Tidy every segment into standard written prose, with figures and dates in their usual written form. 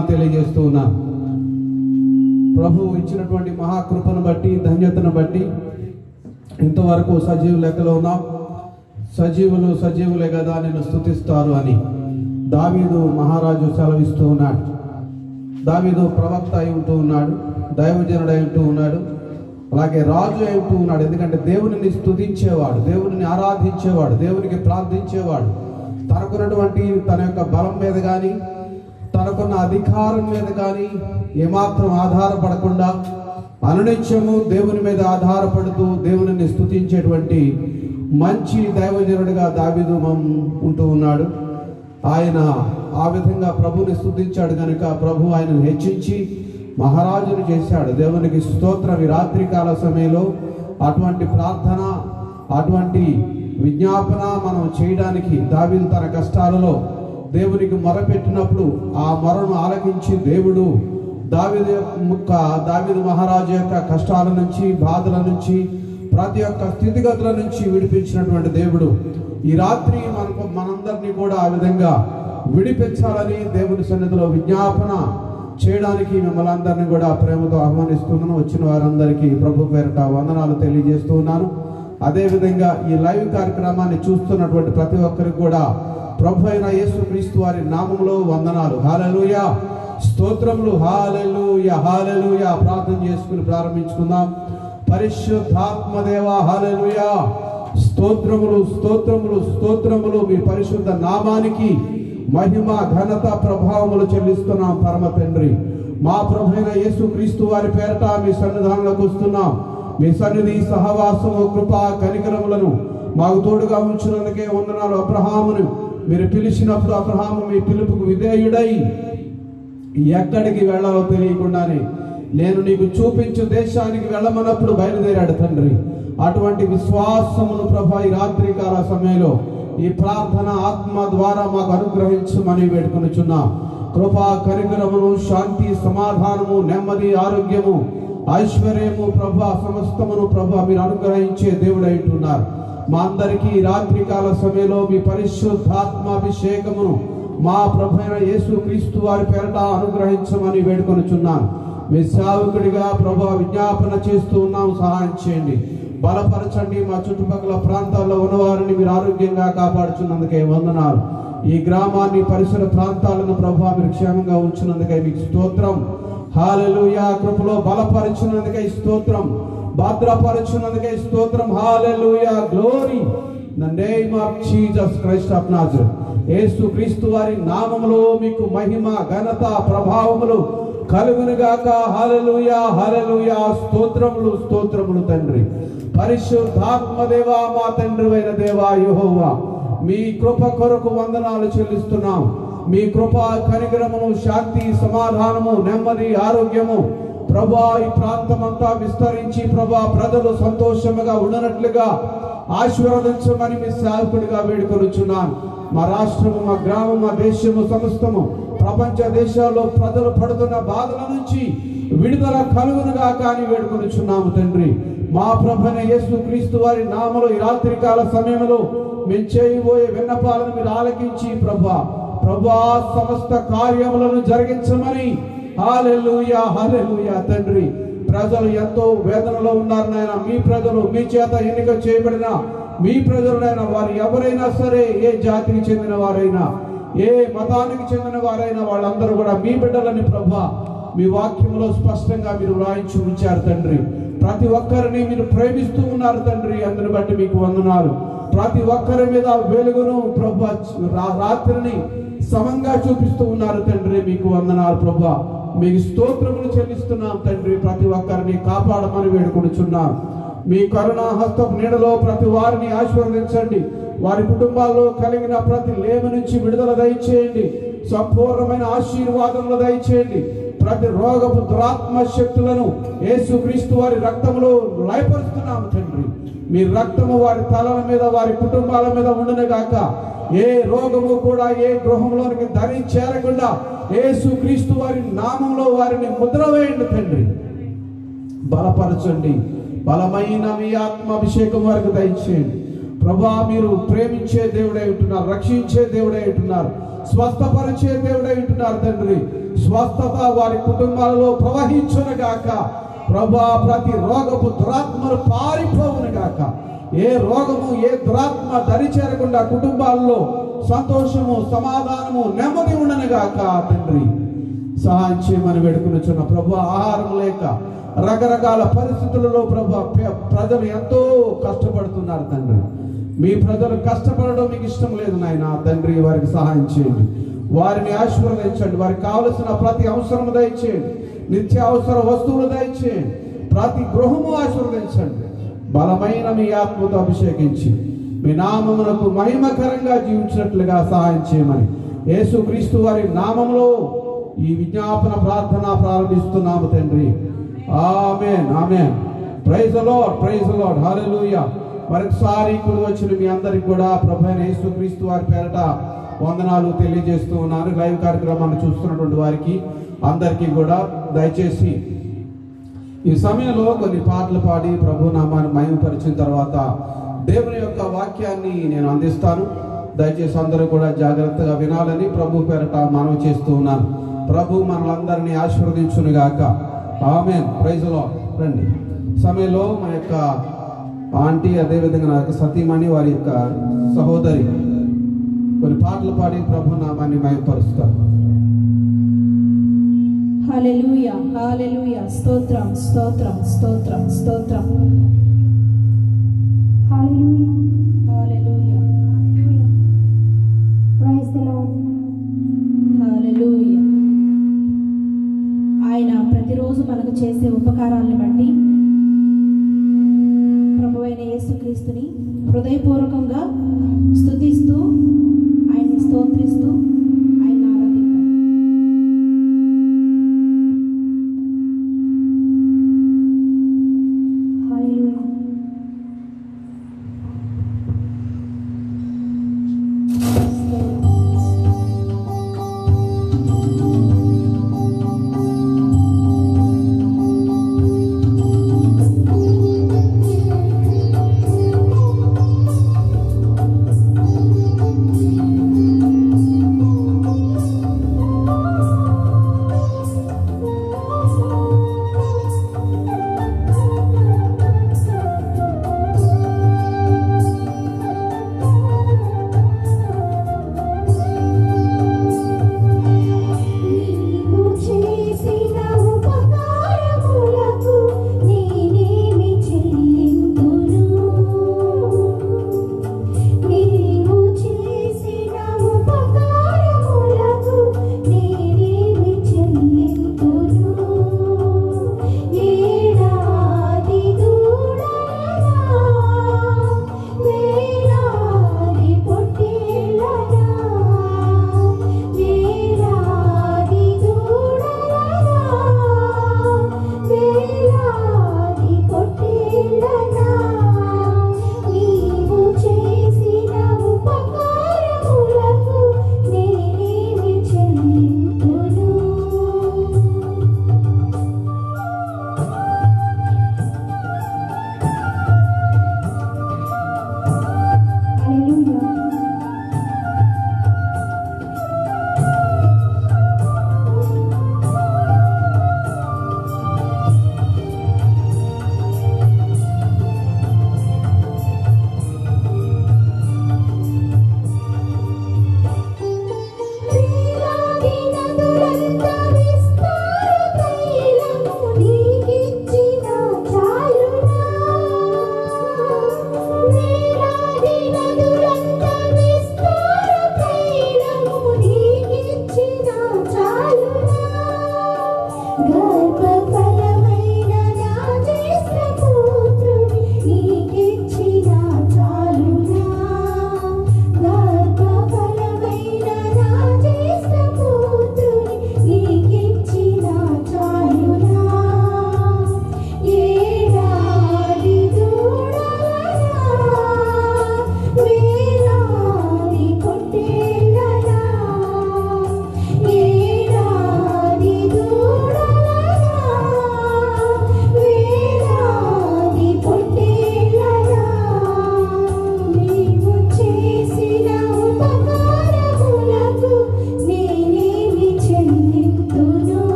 తెలియజేస్తూ ఉన్నాను. ప్రభు ఇచ్చినటువంటి మహాకృపను బట్టి, ధన్యతను బట్టి ఇంతవరకు సజీవ లెక్కలో ఉన్నాం. సజీవులే కదా నిన్ను స్తుతిస్తారు అని దావీదు మహారాజు సెలవిస్తూ ఉన్నాడు. దావీదు ప్రవక్త అయి ఉంటూ ఉన్నాడు, దైవజనుడు అయి ఉంటూ ఉన్నాడు, అలాగే రాజు అయి ఉంటూ ఉన్నాడు. ఎందుకంటే దేవునిని స్తుతించేవాడు, దేవునిని ఆరాధించేవాడు, దేవునికి ప్రార్థించేవాడు. తనకున్నటువంటి తన యొక్క బలం మీద కానీ, తనకున్న అధికారం మీద కానీ ఏమాత్రం ఆధారపడకుండా అనునిత్యము దేవుని మీద ఆధారపడుతూ దేవునిని స్తుతించేటువంటి మంచి దైవజనుడిగా దావీదు ఉంటూ ఉన్నాడు. ఆయన ఆ విధంగా ప్రభుని స్తుతించాడు కనుక ప్రభు ఆయనను హెచ్చించి మహారాజును చేశాడు. దేవునికి స్తోత్రం. ఈ రాత్రికాల సమయంలో అటువంటి ప్రార్థన, అటువంటి విజ్ఞాపన మనం చేయడానికి దావీదు తన కష్టాలలో దేవునికి మొరపెట్టినప్పుడు ఆ మొరను ఆలకించి దేవుడు దావీదు మహారాజు యొక్క కష్టాల నుంచి, బాధల నుంచి, ప్రతి ఒక్క స్థితిగతుల నుంచి విడిపించినటువంటి దేవుడు ఈ రాత్రి మనందరినీ కూడా ఆ విధంగా విడిపించాలని దేవుని సన్నిధిలో విజ్ఞాపన చేయడానికి మిమ్మల్ని అందరినీ కూడా ప్రేమతో ఆహ్వానిస్తున్నాను. వచ్చిన వారందరికీ ప్రభు పేరిట వందనాలు తెలియజేస్తూ ఉన్నాను. అదేవిధంగా ఈ లైవ్ కార్యక్రమాన్ని చూస్తున్నటువంటి ప్రతి ఒక్కరికి కూడా ప్రభు అయిన యేసుక్రీస్తు వారి నామములో వందనాలు. హల్లెలూయా, స్తోత్రములు. హల్లెలూయా, హల్లెలూయా. ప్రార్థన చేసుకుని ప్రారంభించుకుందాం. పరిశుద్ధాత్మ దేవా, హల్లెలూయా. స్తోత్రములు, స్తోత్రములు, స్తోత్రములు. మీ పరిశుద్ధ నామానికి మహిమ, ఘనత, ప్రభావములు చెల్లిస్తున్నాం పరమ తండ్రి. మా ప్రభు అయిన యేసుక్రీస్తు వారి పేరట మీ సన్నిధానంలోకి వస్తున్నాం. మీ సన్నిధి, సహవాసము, కృప, కనికరములను మాకు తోడుగా ఉంచినందుకే వందనాలు. అబ్రహామును మీరు పిలిచినప్పుడు అబ్రహాము మీ పిలుపుకు విధేయుడై ఎక్కడికి వెళ్ళాలో తెలియకుండానే నేను నీకు చూపించు దేశానికి వెళ్ళమన్నప్పుడు బయలుదేరాడు తండ్రి. అటువంటి విశ్వాసమును ప్రభా ఈ రాత్రికాల సమయంలో ఈ ప్రార్థన ఆత్మ ద్వారా మాకు అనుగ్రహించమని వేడుకొనుచున్నాం. కృపా, కనికరమును, శాంతి, సమాధానము, నెమ్మది, ఆరోగ్యము, ఐశ్వర్యము ప్రభా సమస్తమును ప్రభా మీరు అనుగ్రహించే దేవుడై ఉంటున్నారు. మా అందరికీ రాత్రికాల సమయంలో మీ పరిశుద్ధాత్మాభిషేకమును మా ప్రభు అయిన యేసుక్రీస్తు వారి పేరట అనుగ్రహించమని వేడుకొనుచున్నాను. మీ సేవకుడిగా ప్రభా విజ్ఞాపన చేస్తూ ఉన్నాం. సహాయం చేయండి, బలపరచండి. మా చుట్టుపక్కల ప్రాంతాల్లో ఉన్నవారిని మీరు ఆరోగ్యంగా కాపాడుచున్నందుకే వందనాలు. ఈ గ్రామాన్ని, పరిసర ప్రాంతాలను ప్రభా మీరు క్షేమంగా ఉంచినందుకే మీకు స్తోత్రం. హల్లెలూయా. కృపలో బలపరిచినందుకే స్తోత్రం, భద్రపరిచినందుకే స్తోత్రం. Hallelujah, glory in the name of Jesus Christ of Nazareth. యేసుక్రీస్తు వారి నామములో మీకు మహిమ, ఘనత, ప్రభావములు కలుగును గాక. హల్లెలూయా, హల్లెలూయా. స్తోత్రములు, స్తోత్రములు తండ్రి. పరిశుద్ధాత్మ దేవా, మా తండ్రివైన దేవా యెహోవా, మీ కృప కొరకు వందనాలు చెల్లిస్తున్నాం. మీ కృప, కనికరమును, శాంతి, సమాధానము, నెమ్మది, ఆరోగ్యము ప్రభా ఈ ప్రాంతమంతా విస్తరించి ప్రభా ప్రజలు సంతోషముగా ఉండనట్లుగా ఆశీర్వదించమని మీ సేవకుడిగా వేడుకొనుచున్నాను. మా రాష్ట్రము, మా గ్రామం, మా దేశము సమస్తము ప్రపంచ దేశాల్లో ప్రజలు పడుతున్న బాధల నుంచి విడుదల కలుగునుగా కానీ వేడుకొనుచున్నాము తండ్రి. మా ప్రభువైన యేసుక్రీస్తు వారి నామములో ఈ రాత్రికాల సమయంలో మేము చేయబోయే విన్నపాలను మీరు ఆలకించి ప్రభా సమస్త కార్యములను జరిగించమని. హల్లెలూయా, హల్లెలూయా తండ్రి. ప్రజలు ఎంతో వేదనలో ఉన్నారు నాయన. మీ ప్రజలు, మీ చేత ఎన్నిక చేయబడిన మీ ప్రజలైనా వారు ఎవరైనా సరే, ఏ జాతికి చెందిన వారైనా, ఏ మతానికి చెందిన వారైనా వాళ్ళందరూ కూడా మీ బిడ్డలని ప్రభా మీ వాక్యంలో స్పష్టంగా మీరు వ్రాయించి ఉంచారు తండ్రి. ప్రతి ఒక్కరిని మీరు ప్రేమిస్తూ ఉన్నారు తండ్రి. అందుని బట్టి మీకు వందనాలు. ప్రతి ఒక్కరి మీద వెలుగును ప్రభా, రాత్రిని సమంగా చూపిస్తూ ఉన్నారు తండ్రి. మీకు వందనాలు ప్రభా. మీకు స్తోత్రములు చెల్లిస్తున్నాం తండ్రి. ప్రతి ఒక్కరిని కాపాడమని వేడుకొనుచున్నాం. మీ కరుణా హస్తపు నీడలో ప్రతి వారిని ఆశీర్వదించండి. వారి కుటుంబాల్లో కలిగిన ప్రతి లేమి నుంచి విడుదల దయచేయండి. సంపూర్ణమైన ఆశీర్వాదములు దయచేయండి. ప్రతి రోగపు దురాత్మ శక్తులను యేసుక్రీస్తు వారి రక్తములో లయపరుస్తున్నాము తండ్రి. మీ రక్తము వారి తలల మీద, వారి కుటుంబాల మీద ఉండునుగాక. ఏ రోగము కూడా ఏ గృహంలోనికి దరి చేరకుండా యేసుక్రీస్తు వారి నామంలో వారిని ముద్ర వేయండి తండ్రి. బలపరచండి. బలమైన మీ ఆత్మాభిషేకం వారికి దయచేయండి ప్రభా. మీరు ప్రేమించే దేవుడై ఉంటున్నారు, రక్షించే దేవుడై ఉంటున్నారు, స్వస్థపరిచే దేవుడై ఉంటున్నారు తండ్రి. స్వస్థత వారి కుటుంబాలలో ప్రవహించునుగాక. ప్రభా, ప్రతి రోగపు దురాత్మలు పారిపోవునుగాక. ఏ రోగము, ఏ దురాత్మ దరి చేరకుండా కుటుంబాల్లో సంతోషము, సమాధానము, నెమ్మది ఉండనుగాక. తండ్రి, సహాయం చేయమని వేడుకొనుచున్న ప్రభు. ఆహారం లేక రకరకాల పరిస్థితులలో ప్రభు ప్రజలు ఎంతో కష్టపడుతున్నారు తండ్రి. మీ ప్రజలు కష్టపడడం మీకు ఇష్టం లేదు నాయన. తండ్రి, వారికి సహాయం చేయండి, వారిని ఆశీర్వదించండి, వారికి కావలసిన ప్రతి అవసరం దయచేయండి, నిత్య అవసర వస్తువులు దయచేయండి, ప్రతి గృహము ఆశీర్వదించండి. బలమైన మీ ఆత్మతో అభిషేకించి మీ నామమునకు మహిమకరంగా జీవించినట్లుగా సహాయం చేయమని యేసుక్రీస్తు వారి నామములో ఈ విజ్ఞాపన ప్రార్థన ప్రారంభిస్తున్నాము తండ్రి. Amen, amen. Praise the Lord, praise the Lord, hallelujah. మరొకసారి కూడి వచ్చిన మీ అందరికి కూడా ప్రభువైన యేసుక్రీస్తు వారి పేరట వందనాలు తెలియజేస్తూ ఉన్నాను. లైవ్ కార్యక్రమాన్ని చూస్తున్నటువంటి వారికి అందరికీ కూడా దయచేసి ఈ సమయంలో కొన్ని పాటలు పాడి ప్రభు నామాన్ని మహిమపరిచిన తర్వాత దేవుని యొక్క వాక్యాన్ని నేను అందిస్తాను. దయచేసి అందరూ కూడా జాగ్రత్తగా వినాలని ప్రభు పేరట మనవి చేస్తూ ఉన్నాను. ప్రభు మనలందరినీ ఆశీర్వదించునుగాక. ఆమేన్, ప్రైజ్ ది లార్డ్. రండి. సమయంలో మా యొక్క ఆంటీ, అదేవిధంగా నా యొక్క సతీమణి, వారి యొక్క సహోదరి కొన్ని పాటలు పాడి ప్రభు నామాన్ని మహిమపరుస్తారు. హల్లెలూయా, హల్లెలూయా. స్తోత్రం, స్తోత్రం, స్తోత్రం, స్తోత్రం. Hallelujah, hallelujah, hallelujah. Praise the Lord. Hallelujah. ఆయన ప్రతిరోజు మనకు చేసే ఉపకారాలను బట్టి ప్రభువైన యేసుక్రీస్తుని హృదయపూర్వకంగా స్తుతిస్తూ ఆయన్ని స్తోత్రిస్తూ ఆయన ఆరాధిద్దాం. హల్లెలూయా.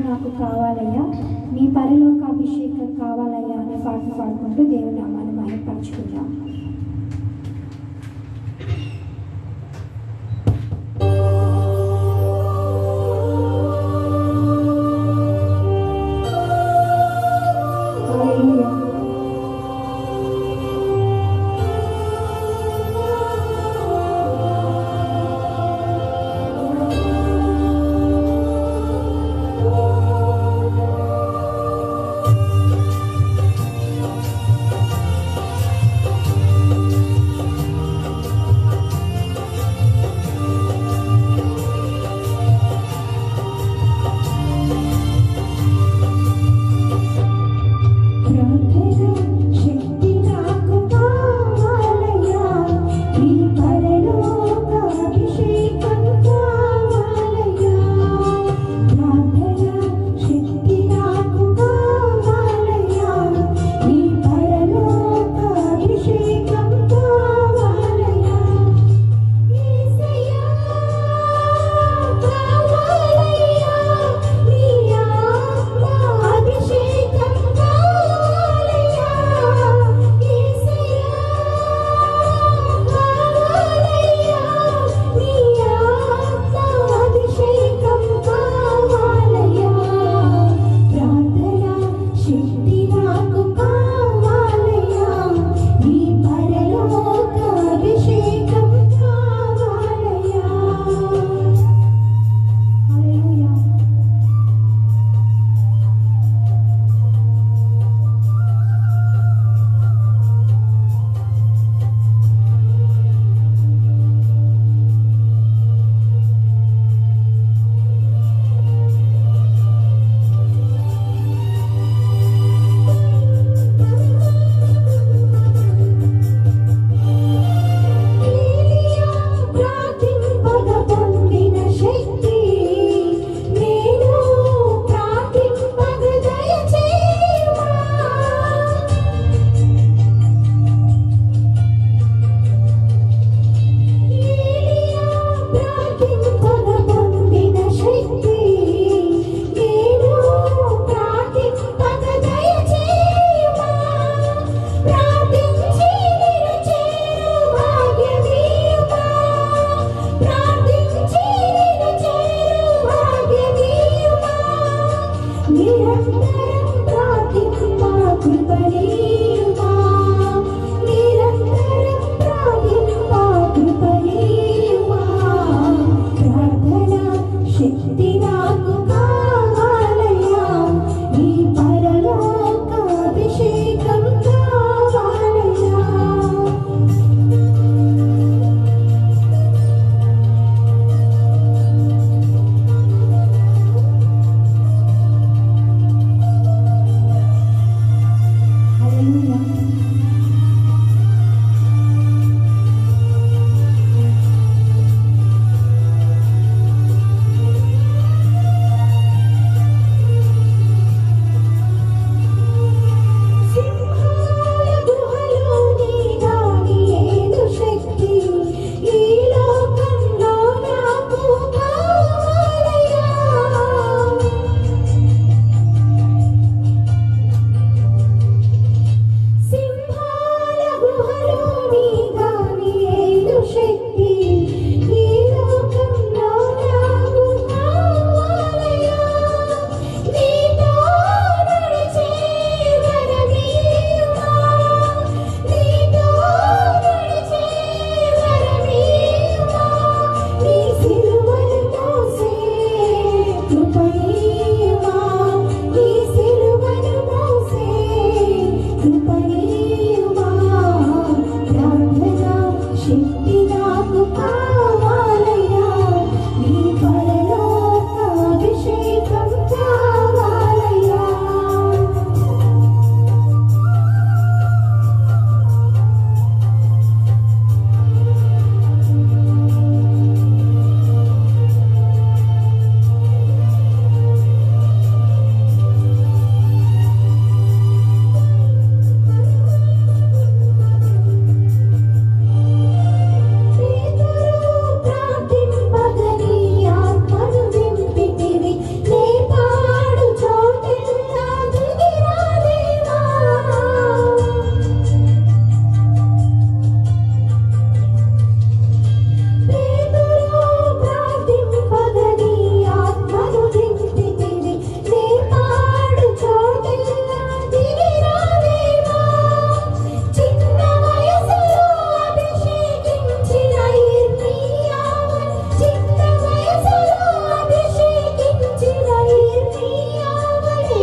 నాకు కావాలయ్యా, నీ పరలోక అభిషేకం కావాలయ్యా అనే పాటను పాడుకుంటూ దేవుని నామాన్ని మహిమపరచుకుందాం. హల్లెలూయా.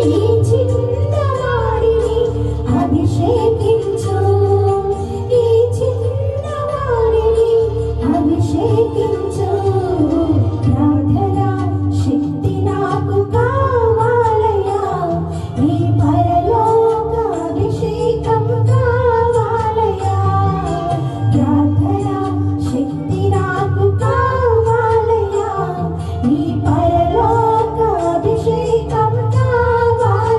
ఈ చిన్నవాడిని అభిషేకించు, ఈ చిన్నవాడిని అభిషేకించు. ప్రార్థన శక్తి నాకు కావాలయ్యా, నీ పరలోక అభిషేకం కావాలయ్యా. ప్రార్థన శక్తి నాకు కావాలయ్యా, నీ పరలోక అభిషేకం కావాలయ్యా.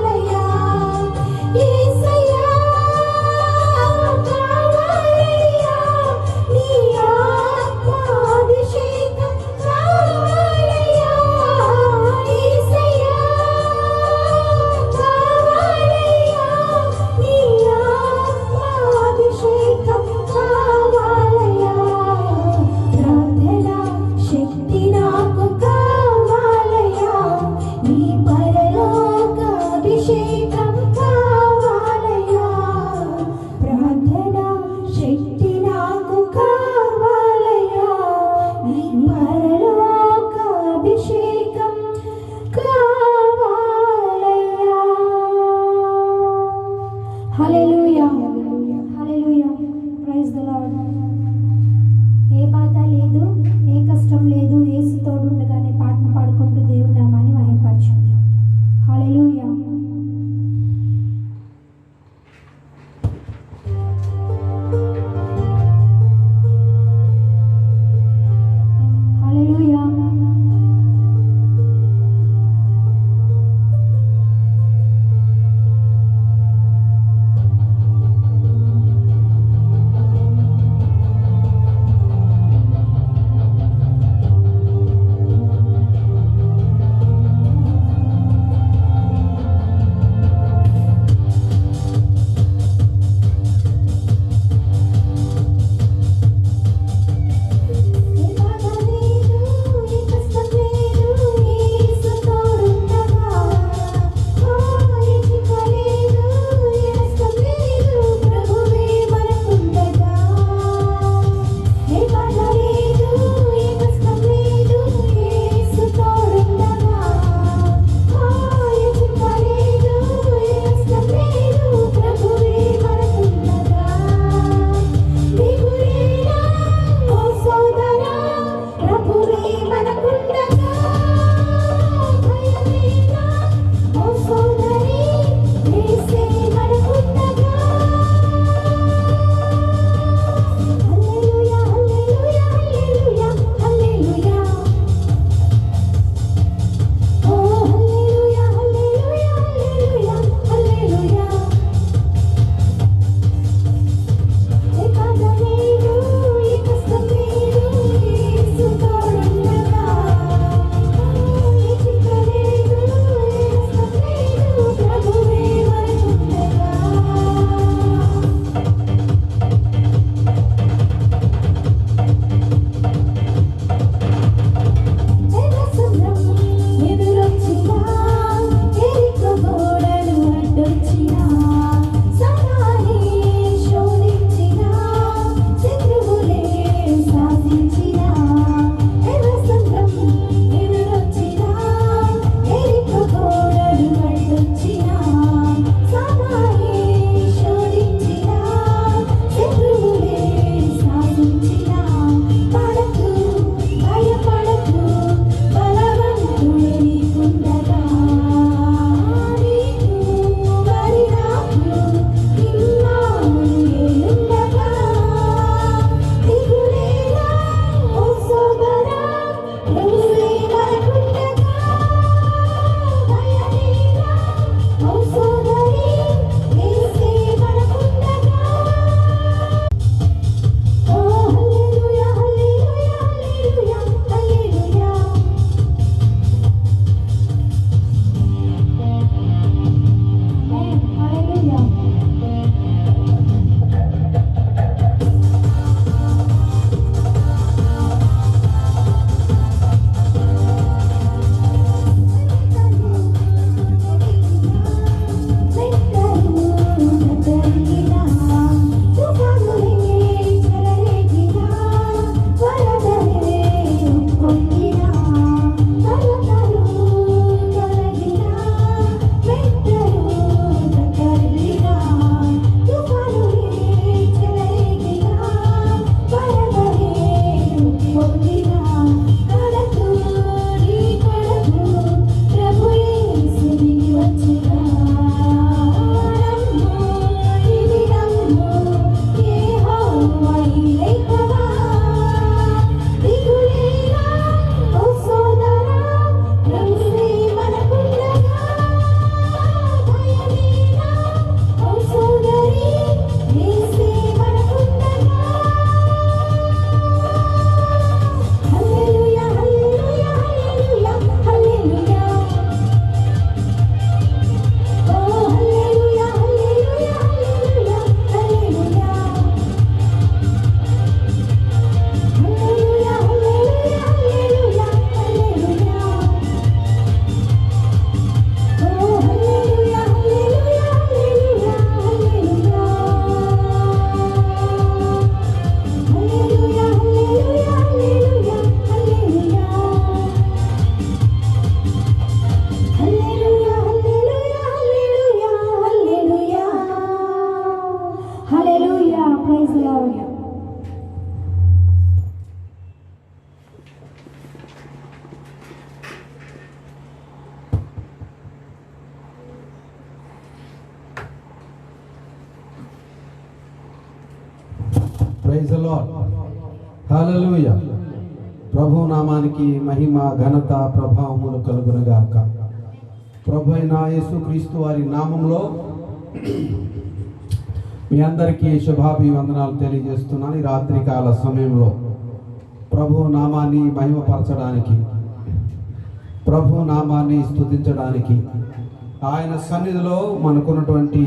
Praise the Lord. హల్లెలూయా. ప్రభు నామానికి మహిమ ఘనత ప్రభావములు కలుగునుగాక. ప్రభు అయిన యేసుక్రీస్తు వారి నామంలో మీ అందరికీ శుభాభివందనాలు తెలియజేస్తున్నాను. ఈ రాత్రికాల సమయంలో ప్రభు నామాన్ని మహిమపరచడానికి, ప్రభు నామాన్ని స్తుతించడానికి, ఆయన సన్నిధిలో మనకున్నటువంటి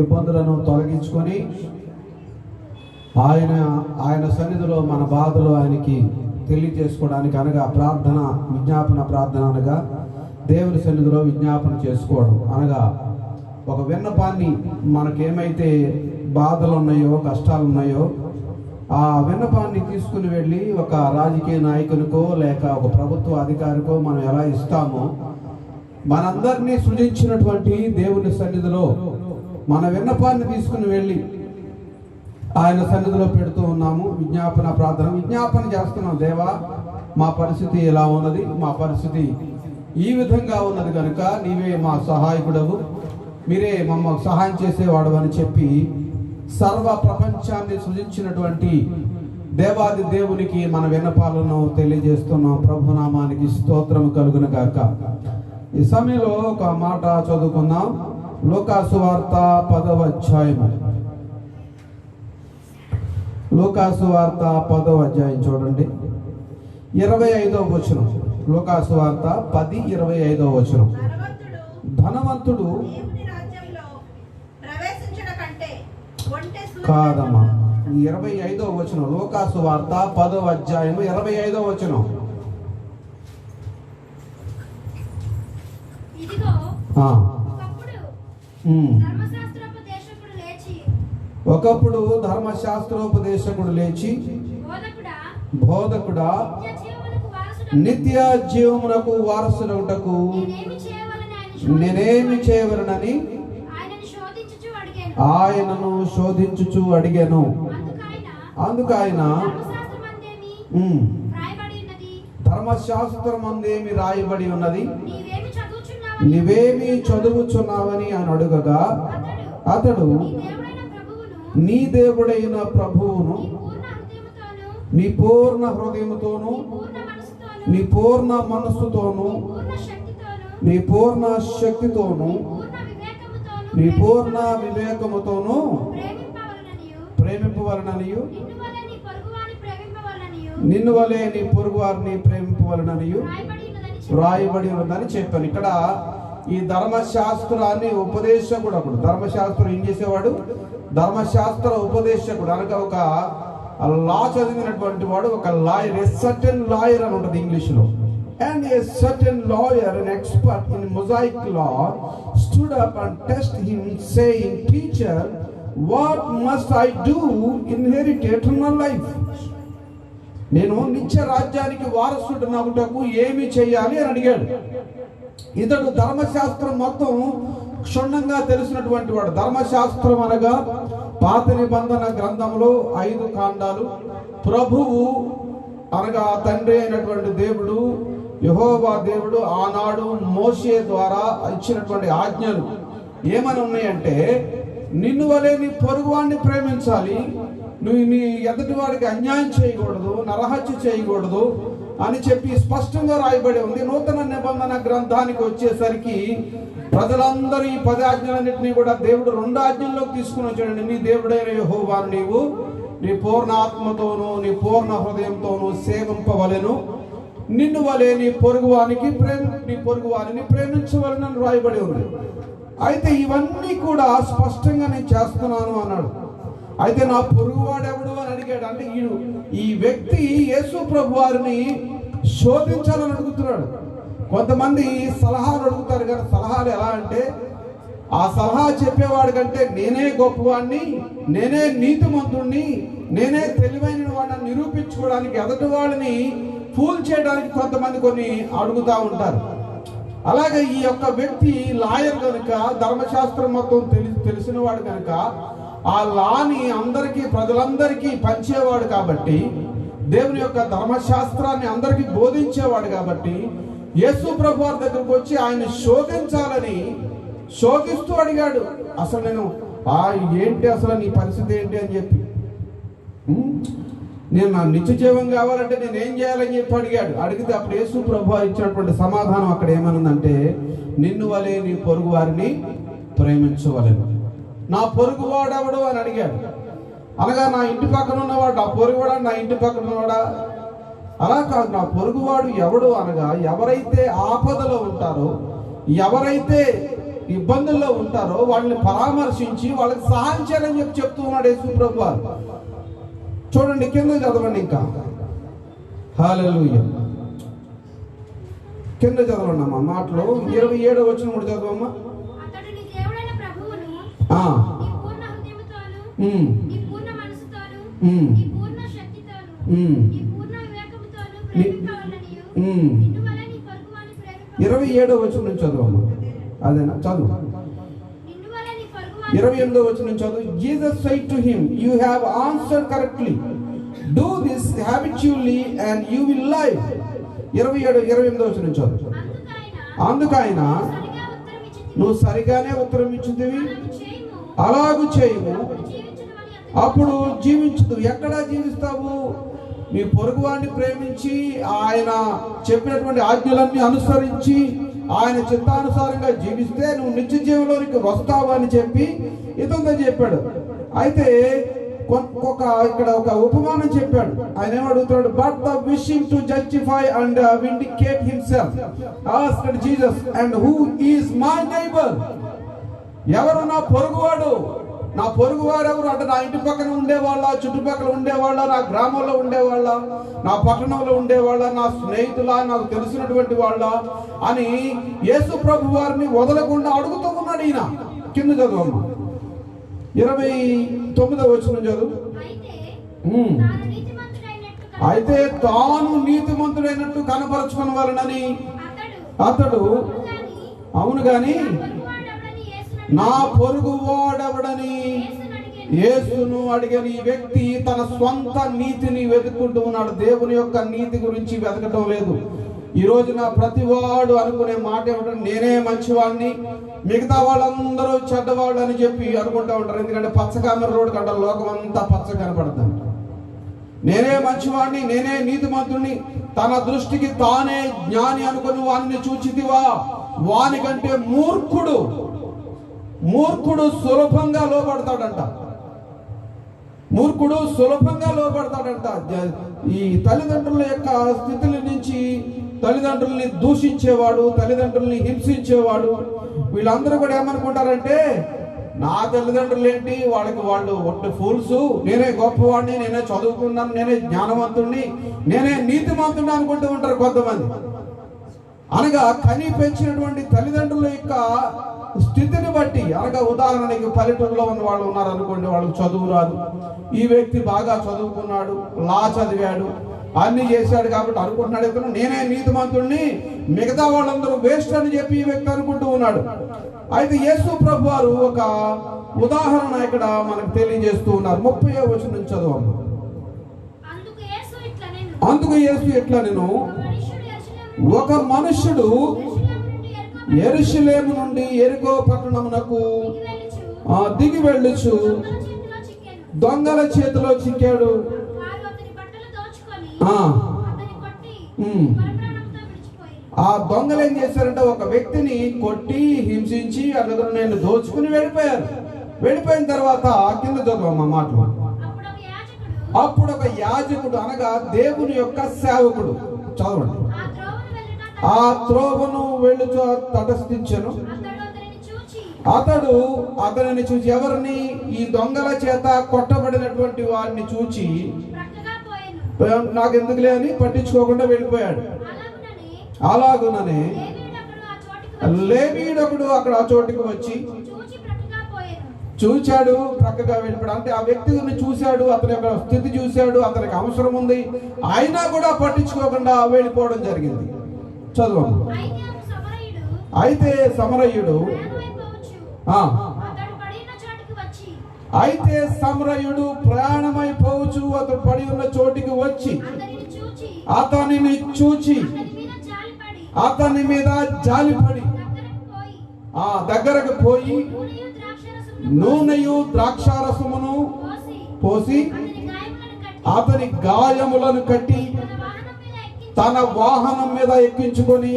ఇబ్బందులను తొలగించుకొని ఆయన సన్నిధిలో మన బాధలు ఆయనకి తెలియజేసుకోవడానికి అనగా విజ్ఞాపన ప్రార్థన అనగా దేవుని సన్నిధిలో విజ్ఞాపన చేసుకోవడం అనగా ఒక విన్నపాన్ని, మనకేమైతే బాధలు ఉన్నాయో, కష్టాలు ఉన్నాయో ఆ విన్నపాన్ని తీసుకుని వెళ్ళి ఒక రాజకీయ నాయకునికో లేక ఒక ప్రభుత్వ అధికారికో మనం ఎలా ఇస్తామో, మనందరినీ సృజించినటువంటి దేవుని సన్నిధిలో మన విన్నపాన్ని తీసుకుని వెళ్ళి ఆయన సన్నిధిలో పెడుతూ ఉన్నాము. విజ్ఞాపన ప్రార్థన విజ్ఞాపన చేస్తున్నాం. దేవా, మా పరిస్థితి ఎలా ఉన్నది, మా పరిస్థితి ఈ విధంగా ఉన్నది కనుక నీవే మా సహాయకుడవు, మీరే మమ్మల్ని సహాయం చేసేవాడు అని చెప్పి సర్వ ప్రపంచాన్ని సృజించినటువంటి దేవాది దేవునికి మన విన్నపాలను తెలియజేస్తున్నాం. ప్రభునామానికి స్తోత్రం కలుగును గాక. ఈ సమయంలో ఒక మాట చదువుకుందాం. లూకాసు వార్త 10వ అధ్యాయము. లూకాసు వార్త 10వ అధ్యాయం చూడండి, 25వ వచనం. లూకాసు వార్త 10:25వ వచనం. ధనవంతుడు కాదమ్మా, 25వ వచనం. లూకాసు వార్త 10వ అధ్యాయము 25వ వచనం. ఒకప్పుడు ధర్మశాస్త్రోపదేశకుడు లేచి, బోధకుడా, నిత్య జీవమునకు వారసుడగుటకు నేనేమి చేయవలనని ఆయనను శోధించుచు అడిగాను. అందుకు ఆయన, ధర్మశాస్త్రమందేమి రాయబడి ఉన్నది, నీవేమి చదువుచున్నావని అని అడుగగా అతడు, నీ దేవుడైన ప్రభువును నీ పూర్ణ హృదయముతోను, నీ పూర్ణ మనస్సుతోను, నీ పూర్ణ శక్తితోను, నీ పూర్ణ వివేకముతోను ప్రేమింపవలననియు, నిన్ను వలె నీ పొరుగు వారిని ప్రేమింపవలననియు రాయబడి ఉన్నదని చెప్పాను. ఇక్కడ ఈ ధర్మశాస్త్రాన్ని ఉపదేశకుడు, అప్పుడు ధర్మశాస్త్రం ఏం చేసేవాడు, ధర్మశాస్త్ర ఉపదేశకుడు అనగా ఒక లా చదివినటువంటి వాడు, ఒక లాయర్, ఏ సర్టెన్ లాయర్ అని ఉంటుంది ఇంగ్లీష్లో. And a certain lawyer, an expert in Mosaic law, stood up and tested him, saying, Teacher, what must I do inherit eternal life? నేను నిత్య రాజ్యానికి వారసుడనగుటకు ఏమి చేయాలి అని అడిగాడు. ఇతడు ధర్మశాస్త్రం మొత్తం క్షుణ్ణంగా తెలిసినటువంటి వాడు. ధర్మశాస్త్రం అనగా పాత నిబంధన గ్రంథంలో 5 కాండాలు. ప్రభువు అనగా తండ్రి అయినటువంటి దేవుడు, యెహోవా దేవుడు ఆనాడు మోషే ద్వారా ఇచ్చినటువంటి ఆజ్ఞలు ఏమని ఉన్నాయంటే, నిన్ను వలె నీ పొరుగువాడిని ప్రేమించాలి, నువ్వు నీ ఎదుటి వాడికి అన్యాయం చేయకూడదు, నరహత్య చేయకూడదు అని చెప్పి స్పష్టంగా రాయబడి ఉంది. నూతన నిబంధన గ్రంథానికి వచ్చేసరికి ప్రజలందరూ ఈ 10 ఆజ్ఞలన్నింటినీ కూడా దేవుడు 2 ఆజ్ఞల్లోకి తీసుకుని వచ్చాడండి. నీ దేవుడైన యెహోవాను నీవు నీ పూర్ణ ఆత్మతోనూ నీ పూర్ణ హృదయంతోనూ సేవింపవలెను, నిన్ను వలె నీ పొరుగువారిని ప్రేమించవలెనని రాయబడి ఉంది. అయితే ఇవన్నీ కూడా స్పష్టంగా నేను చేస్తున్నాను అన్నాడు. అయితే నా పొరుగువాడెవడు అని అడిగాడు. అంటే ఈ వ్యక్తి యేసు ప్రభు వారిని శోధించాలని అడుగుతున్నాడు. కొంతమంది సలహాలు అడుగుతారు కానీ సలహాలు ఎలా అంటే, ఆ సలహా చెప్పేవాడి కంటే నేనే గొప్పవాడిని, నేనే నీతిమంతుణ్ణి, నేనే తెలివైన వాడిని నిరూపించుకోవడానికి ఎదుటి వాడిని ఫూల్ చేయడానికి కొంతమంది కొన్ని అడుగుతూ ఉంటారు. అలాగే ఈ యొక్క వ్యక్తి లాయర్ కనుక, ధర్మశాస్త్రం మొత్తం తెలిసిన వాడు కనుక, ఆ లాని అందరికీ ప్రజలందరికీ పంచేవాడు కాబట్టి, దేవుని యొక్క ధర్మశాస్త్రాన్ని అందరికీ బోధించేవాడు కాబట్టి, యేసు ప్రభు వారి దగ్గరకు వచ్చి ఆయన శోధించాలని శోధిస్తూ అడిగాడు. అసలు నేను ఏంటి, అసలు నీ పరిస్థితి ఏంటి అని చెప్పి. నేను నా నిత్య జీవం కావాలంటే నేను ఏం చేయాలని చెప్పి అడిగాడు. అడిగితే అప్పుడు యేసు ప్రభువు ఇచ్చినటువంటి సమాధానం అక్కడ ఏమనుందంటే, నిన్ను వలె నీ పొరుగు వారిని ప్రేమించవలెను. నా పొరుగువాడెవడు అని అడిగాడు. అనగా నా ఇంటి పక్కన ఉన్నవాడు నా పొరుగువాడా, నా ఇంటి పక్కన ఉన్నవాడా? అలా కాదు. నా పొరుగువాడు ఎవడు అనగా ఎవరైతే ఆపదలో ఉంటారో, ఎవరైతే ఇబ్బందుల్లో ఉంటారో వాళ్ళని పరామర్శించి వాళ్ళకి సహాయం చేయాలని చెప్పి చెప్తూ ఉన్నాడు యేసు ప్రభువారు. చూడండి, కింద చదవండి. ఇంకా హల్లెలూయా. కింద చదవండి అమ్మా మాటలు 27వ వచనం కూడా చదవమ్మా. ఇరవై 27వ వచనం నుంచి చదవమ్మా. అదేనా? చదువు. 28వ వచనం చదువు. Jesus said to him, you have answered correctly. Do this habitually and you will live. 28వ వచనం చదువు. అందుకైన నువ్వు సరిగానే ఉత్తరం ఇచ్చిందివి, అలాగూ చేయము, అప్పుడు జీవించదు. ఎక్కడ జీవిస్తావు? నీ పొరుగువాడిని ప్రేమించి ఆయన చెప్పినటువంటి ఆజ్ఞలన్నీ అనుసరించి ఆయన చిత్తానుసారంగా జీవిస్తే నువ్వు నిత్య జీవంలోనికి వస్తావు అని చెప్పి ఇతంతో చెప్పాడు. అయితే ఇక్కడ ఒక ఉపమానం చెప్పాడు. ఆయన ఏమడుగుతాడు? But the wishing to justify and vindicate himself asked Jesus, and who is my neighbour? ఎవరు నా పొరుగువాడు? నా పొరుగువారు ఎవరు అంటే నా ఇంటి పక్కన ఉండేవాళ్ళ, చుట్టుపక్కల ఉండేవాళ్ళ, నా గ్రామంలో ఉండేవాళ్ళ, నా పట్టణంలో ఉండేవాళ్ళ, నా స్నేహితుల, నాకు తెలిసినటువంటి వాళ్ళ అని యేసు ప్రభు వారిని వదలకుండా అడుగుతూ ఉన్నాడు ఈయన. కింద చదువమ్మా. 29వ వచనం చదువు. అయితే తాను నీతిమంతుడైనట్టు కనపరచుకున్న వాళ్ళని అతడు అవును గాని నా పొరుగు వాడెవడని యేసును అడిగిన ఈ వ్యక్తి తన స్వంత నీతిని వెతుక్కుంటూ ఉన్నాడు. దేవుని యొక్క నీతి గురించి వెతకటం లేదు. ఈ రోజున ప్రతివాడు అనుకునే మాట ఏమిటంటే, నేనే మంచివాడిని, మిగతా వాళ్ళందరూ చెడ్డవాళ్ళు అని చెప్పి అనుకుంటూ ఉంటారు. ఎందుకంటే పచ్చకామెర రోడ్డు కంటే లోకం అంతా పచ్చ కనపడుతుంది. నేనే మంచివాడిని, నేనే నీతిమంతుడిని, తన దృష్టికి తానే జ్ఞాని అనుకుని వాడిని చూచితివా? వాని కంటే మూర్ఖుడు సులభంగా లోపడతాడంట. మూర్ఖుడు సులభంగా లోపడతాడంట. ఈ తల్లిదండ్రుల యొక్క స్థితుల నుంచి తల్లిదండ్రుల్ని దూషించేవాడు, తల్లిదండ్రుల్ని హింసించేవాడు, వీళ్ళందరూ కూడా ఏమనుకుంటారంటే, నా తల్లిదండ్రులు ఏంటి, వాళ్ళు ఒట్టి ఫూల్స్, నేనే గొప్పవాడిని, నేనే చదువుకున్నాను, నేనే జ్ఞానవంతుడిని, నేనే నీతిమంతుడిని అనుకుంటూ ఉంటారు కొంతమంది. అనగా కని పెంచినటువంటి తల్లిదండ్రుల యొక్క స్థితిని బట్టి, అనగా ఉదాహరణకి పల్లెటూరులో ఉన్న వాళ్ళు ఉన్నారు అనుకోండి, వాళ్ళకి చదువు రాదు, ఈ వ్యక్తి బాగా చదువుకున్నాడు, లా చదివాడు, అన్ని చేశాడు కాబట్టి అనుకుంటున్నాడు ఇతను నేనే నీతిమంతుడిని, మిగతా వాళ్ళందరూ వేస్ట్ అని చెప్పి ఈ వ్యక్తి అనుకుంటూ ఉన్నాడు. అయితే యేసు ప్రభు వారు ఒక ఉదాహరణ ఇక్కడ మనకు తెలియజేస్తూ ఉన్నారు. 30వ వచనం చదవము. అందుకు యేసు ఇట్లా నేను ఒక మనుష్యుడు యెరూషలేము నుండి యెరికో పట్టణమునకు దిగి వెళ్ళుచు దొంగల చేతిలో చిక్కాడు. ఆ దొంగలు ఏం చేశారంటే, ఒక వ్యక్తిని కొట్టి హింసించి అతను నేను దోచుకుని వెళ్ళిపోయారు. వెళ్ళిపోయిన తర్వాత కింద చదవమ్మా మాటలు. అప్పుడు ఒక యాజకుడు, అనగా దేవుని యొక్క సేవకుడు, చదవండి, ఆ త్రోవను వెళ్ళుచు తటస్థించెను. అతనిని చూచి, ఎవరిని? ఈ దొంగల చేత కొట్టబడినటువంటి వారిని చూచి నాకెందుకులే అని పట్టించుకోకుండా వెళ్ళిపోయాడు. అలాగుననే లేవీయుడొకడు అక్కడ ఆ చోటికి వచ్చి చూచాడు, ప్రక్కగా వెళ్ళిపోయాడు. అంటే ఆ వ్యక్తిని చూశాడు, అతని యొక్క స్థితి చూశాడు, అతనికి అవసరం ఉంది, అయినా కూడా పట్టించుకోకుండా వెళ్ళిపోవడం జరిగింది. చదువు. అయితే సమరయుడు ప్రయాణమైపోవచ్చు, అతడు పడి ఉన్న చోటికి వచ్చి అతనిని చూచి అతని మీద జాలిపడి దగ్గరకు పోయి నూనెయు ద్రాక్షారసమును పోసి అతని గాయములను కట్టి తన వాహనం మీద ఎక్కించుకొని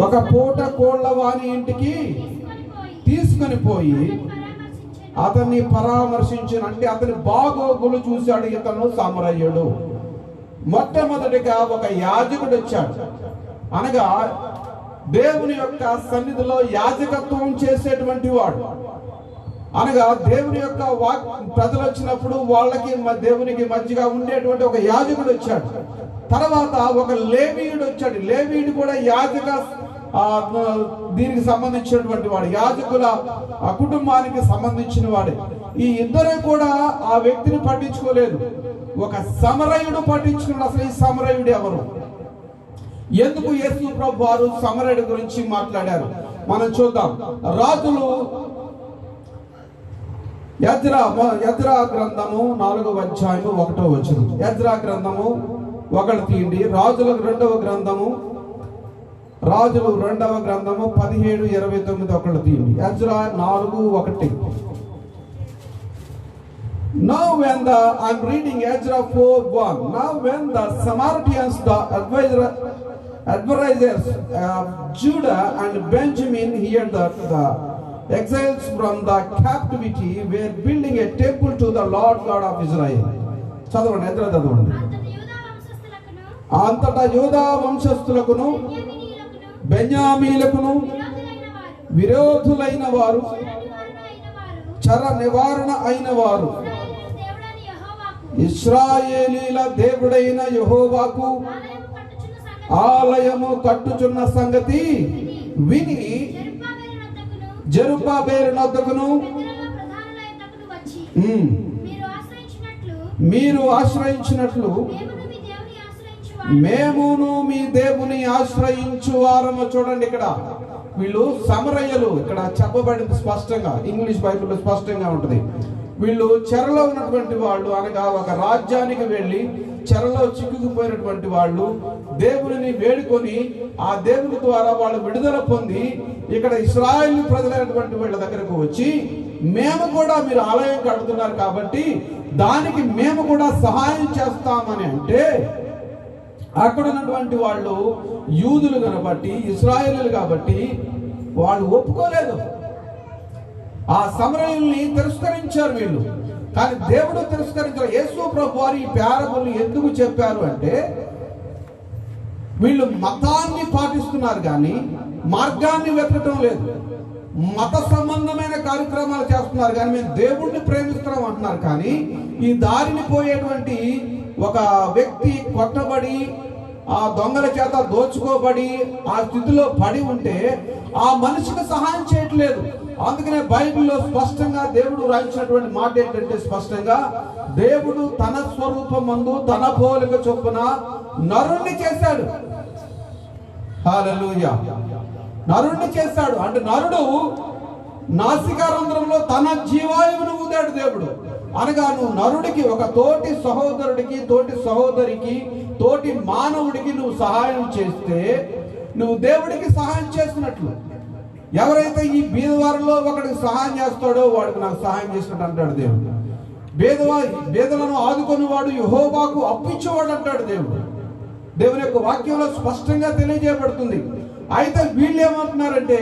ఒక పూట కోళ్ల వాని ఇంటికి తీసుకొని పోయి అతన్ని పరామర్శించిన, అంటే అతని బాగోగులు చూశాడు ఇతను సమరయుడు. మొట్టమొదటిగా ఒక యాజకుడు వచ్చాడు, అనగా దేవుని యొక్క సన్నిధిలో యాజకత్వం చేసేటువంటి వాడు, అనగా దేవుని యొక్క ప్రజలు వచ్చినప్పుడు వాళ్ళకి దేవునికి మధ్యగా ఉండేటువంటి ఒక యాజకుడు వచ్చాడు. తర్వాత ఒక లేవీయుడు వచ్చాడు. లేవీయుడు కూడా యాజక దీనికి సంబంధించినటువంటి వాడు, యాజకుల కుటుంబానికి సంబంధించిన వాడే. ఈ ఇద్దరు కూడా ఆ వ్యక్తిని పట్టించుకోలేదు. ఒక సమరయుడు పట్టించుకున్నాడు. అసలు ఈ సమరయుడు ఎవరు, ఎందుకు యేసు ప్రభు వారు సమరయుడు గురించి మాట్లాడారు మనం చూద్దాం. రాజులు యెజ్రా గ్రంథము 4వ అధ్యాయము 1వ వచనం. యెజ్రా గ్రంథము 1 తీయండి. రాజుల 2వ గ్రంథము 17:29 1 తీయండి. యెజ్రా 4:1. Now when I'm reading Ezra 4:1. Now when the Samaritans, the advisors of Judah and Benjamin heard that the exiles from the captivity were building a temple to the Lord God of Israel. చదవండి, Ezra చదవండి. అంతటా యూదా వంశస్థులకును బెన్యామీలకును విరోధులైన వారు, చెర నివారణ అయిన వారు, ఇశ్రాయేలీల దేవుడైన యెహోవాకు ఆలయము కట్టుచున్న సంగతి విని జెరుబ్బాబెలునొద్దకును మీరు ఆశ్రయించినట్లు మేమును మీ దేవుని ఆశ్రయించు వారము. చూడండి, ఇక్కడ వీళ్ళు సమరయ్యలు, ఇక్కడ చెప్పబడింది స్పష్టంగా, ఇంగ్లీష్ బైబిల్లో స్పష్టంగా ఉంటుంది. వీళ్ళు చెరలో ఉన్నటువంటి వాళ్ళు, అనగా ఒక రాజ్యానికి వెళ్ళి చెరలో చిక్కుకుపోయినటువంటి వాళ్ళు దేవుని వేడుకొని ఆ దేవుని ద్వారా వాళ్ళు విడుదల పొంది ఇక్కడ ఇశ్రాయేలు ప్రజలైనటువంటి వీళ్ళ దగ్గరకు వచ్చి, మేము కూడా మీరు ఆలయం కడుతున్నారు కాబట్టి దానికి మేము కూడా సహాయం చేస్తామని అంటే, అక్కడ ఉన్నటువంటి వాళ్ళు యూదులు కాబట్టి, ఇశ్రాయేలీలు కాబట్టి వాళ్ళు ఒప్పుకోలేదు. ఆ సమరయుల్ని తిరస్కరించారు వీళ్ళు. కానీ దేవుడు తిరస్కరించారు. యేసు ప్రభు వారు ఈ పారబుల్ని ఎందుకు చెప్పారు అంటే, వీళ్ళు మతాన్ని పాటిస్తున్నారు కానీ మార్గాన్ని వెతకటం లేదు. మత సంబంధమైన కార్యక్రమాలు చేస్తున్నారు కానీ మేము దేవుణ్ణి ప్రేమిస్తున్నాం అంటున్నారు. కానీ ఈ దారిని పోయేటువంటి ఒక వ్యక్తి కొట్టబడి, ఆ దొంగల చేత దోచుకోబడి ఆ స్థితిలో పడి ఉంటే ఆ మనిషికి సహాయం చేయట్లేదు. అందుకనే బైబిల్లో స్పష్టంగా దేవుడు రాయించినటువంటి మాట ఏంటంటే, స్పష్టంగా దేవుడు తన స్వరూపమందు తన పోలిక చొప్పున నరుణ్ణి చేశాడు. హల్లెలూయా. నరుణ్ణి చేశాడు అంటే నరుడు నాసికారంధ్రంలో తన జీవాయువును ఊదాడు దేవుడు. అనగా నువ్వు నరుడికి, ఒక తోటి సహోదరుడికి, తోటి సహోదరికి, తోటి మానవుడికి నువ్వు సహాయం చేస్తే నువ్వు దేవుడికి సహాయం చేసినట్లు. ఎవరైతే ఈ బీదవారిలో ఒకడికి సహాయం చేస్తాడో వాడికి నాకు సహాయం చేసినట్టు అంటాడు దేవుడు. బీదలను ఆదుకొని వాడు యెహోవాకు అప్పిచ్చేవాడు అంటాడు దేవుడు. దేవుని యొక్క వాక్యంలో స్పష్టంగా తెలియజేయబడుతుంది. అయితే వీళ్ళు ఏమంటున్నారంటే,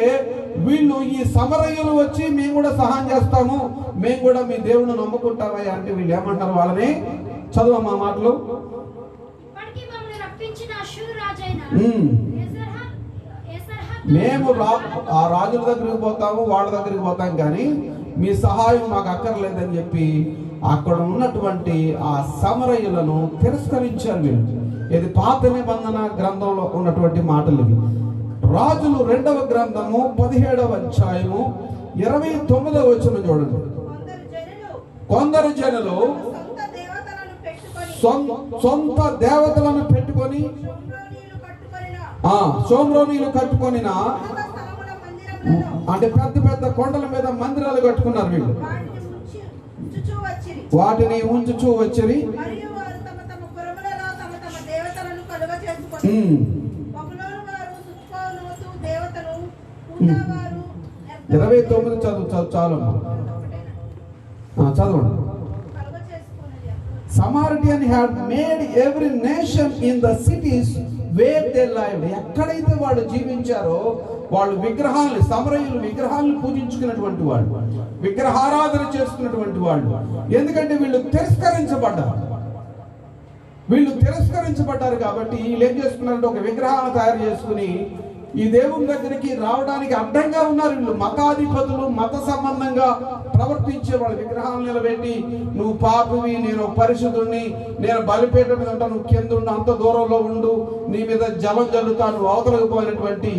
వీళ్ళు ఈ సమరయ్యలు వచ్చి మేము కూడా సహాయం చేస్తాము, మేము కూడా మీ దేవుడిని నమ్ముకుంటామయ్యా అంటే వీళ్ళు ఏమంటారు, వాళ్ళని చదువమ్మా మాటలు. మేము ఆ రాజుల దగ్గరికి పోతాము, వాళ్ళ దగ్గరికి పోతాం, కానీ మీ సహాయం మాకు అక్కర్లేదని చెప్పి అక్కడ ఉన్నటువంటి ఆ సమరయ్యలను తిరస్కరించారు వీళ్ళు. ఇది పాత నిబంధన గ్రంథంలో ఉన్నటువంటి మాటలు ఇవి. రాజులు 2వ గ్రంథము 17వ అధ్యాయము 29వ వచనం చూడండి. కొందరు జనులు సొంత దేవతలను పెట్టుకొని సోమ్రోనీలు కట్టుకొనిన, అంటే పెద్ద పెద్ద కొండల మీద మందిరాలు కట్టుకున్నారు వీళ్ళు. వాటిని ఉంచుచూ వచ్చిరి. 29 చదువు చాలు చదవండి. Samaritan had made every nation in the cities where they lived. ఎక్కడైతే వాళ్ళు జీవించారో వాళ్ళు విగ్రహాలు, సమరయులు విగ్రహాలను పూజించుకున్నటువంటి వాళ్ళు, విగ్రహారాధన చేసుకున్నటువంటి వాళ్ళు. ఎందుకంటే వీళ్ళు తిరస్కరించబడ్డారు కాబట్టి వీళ్ళు ఏం చేసుకున్నారంటే ఒక విగ్రహాన్ని తయారు చేసుకుని ఈ దేవుని దగ్గరికి రావడానికి అడ్డంగా ఉన్నారు. వీళ్ళు మతాధిపతులు, మత సంబంధంగా ప్రవర్తించే వాళ్ళు విగ్రహాలను నిలబెట్టి, నువ్వు పాపివి, నేను పరిశుద్ధుడిని, నేను బలిపీఠ మీద ఉంటాను, నువ్వు కింద ఉండు, అంత దూరంలో ఉండు, నీ మీద జలం జల్లుతాను, అవతలకు పోయినటువంటి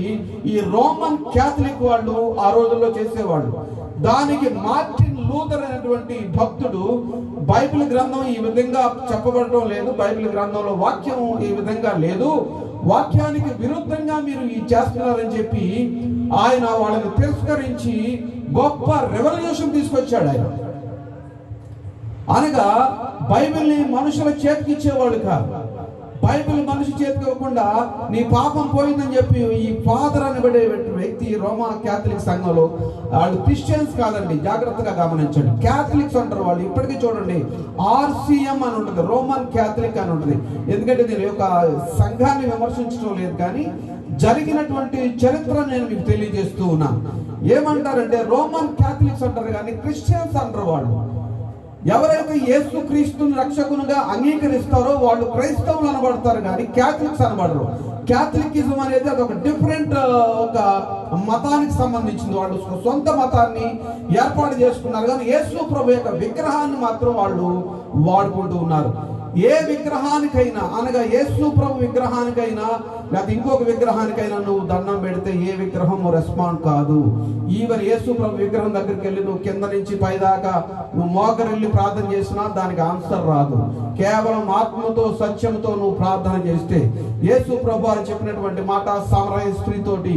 ఈ రోమన్ క్యాథలిక్ వాళ్ళు ఆ రోజుల్లో చేసేవాళ్ళు. దానికి మార్టిన్ లూథర్ అనేటువంటి భక్తుడు బైబిల్ గ్రంథం ఈ విధంగా చెప్పబడటం లేదు, బైబిల్ గ్రంథంలో వాక్యం ఈ విధంగా లేదు, వాక్యానికి విరుద్ధంగా మీరు ఈ చేస్తున్నారని చెప్పి ఆయన వాళ్ళని తిరస్కరించి గొప్ప రెవల్యూషన్ తీసుకొచ్చాడు. ఆయన అనగా బైబిల్ని మనుషుల చేతికి ఇచ్చేవాడు కాదు, బైబిల్ మనిషి చేతికి ఇవ్వకుండా నీ పాపం పోయిందని చెప్పి ఈ ఫాదర్ అనబడే వ్యక్తి రోమా క్యాథలిక్ సంఘంలో, వాళ్ళు క్రిస్టియన్స్ కాదండి, జాగ్రత్తగా గమనించండి, క్యాథలిక్స్ అంటారు వాళ్ళు. ఇప్పటికీ చూడండి RCM అని ఉంటుంది, రోమన్ క్యాథలిక్ అని ఉంటుంది. ఎందుకంటే నేను ఒక సంఘాన్ని విమర్శించడం లేదు, కానీ జరిగినటువంటి చరిత్ర నేను మీకు తెలియజేస్తూ ఉన్నాను. ఏమంటారంటే రోమన్ క్యాథలిక్స్ అంటారు కానీ క్రిస్టియన్స్ అంటారు వాళ్ళు. ఎవరైతే యేసు క్రీస్తుని రక్షకునిగా అంగీకరిస్తారో వాళ్ళు క్రైస్తవులు అనబడతారు కానీ క్యాథలిక్స్ అనబడరు. క్యాథలికిజం అనేది అది ఒక డిఫరెంట్ ఒక మతానికి సంబంధించింది, వాళ్ళు సొంత మతాన్ని ఏర్పాటు చేసుకున్నారు. కానీ యేసు ప్రభు యొక్క విగ్రహాన్ని మాత్రం వాళ్ళు వాడుకుంటూ ఉన్నారు. ఏ విగ్రహానికైనా అనగా యేసు ప్రభు విగ్రహానికైనా లేకపోతే ఇంకొక విగ్రహానికైనా నువ్వు దండం పెడితే ఏ విగ్రహము రెస్పాండ్ కాదు. ఈవెన్ యేసు ప్రభు విగ్రహం దగ్గరికి వెళ్ళి నువ్వు కింద నుంచి పైదాకా నువ్వు మోకరిల్లి ప్రార్థన చేసినా దానికి ఆన్సర్ రాదు. కేవలం ఆత్మతో సత్యంతో నువ్వు ప్రార్థన చేస్తే, యేసు ప్రభు అని చెప్పినటువంటి మాట సమరయ స్త్రీతోటి,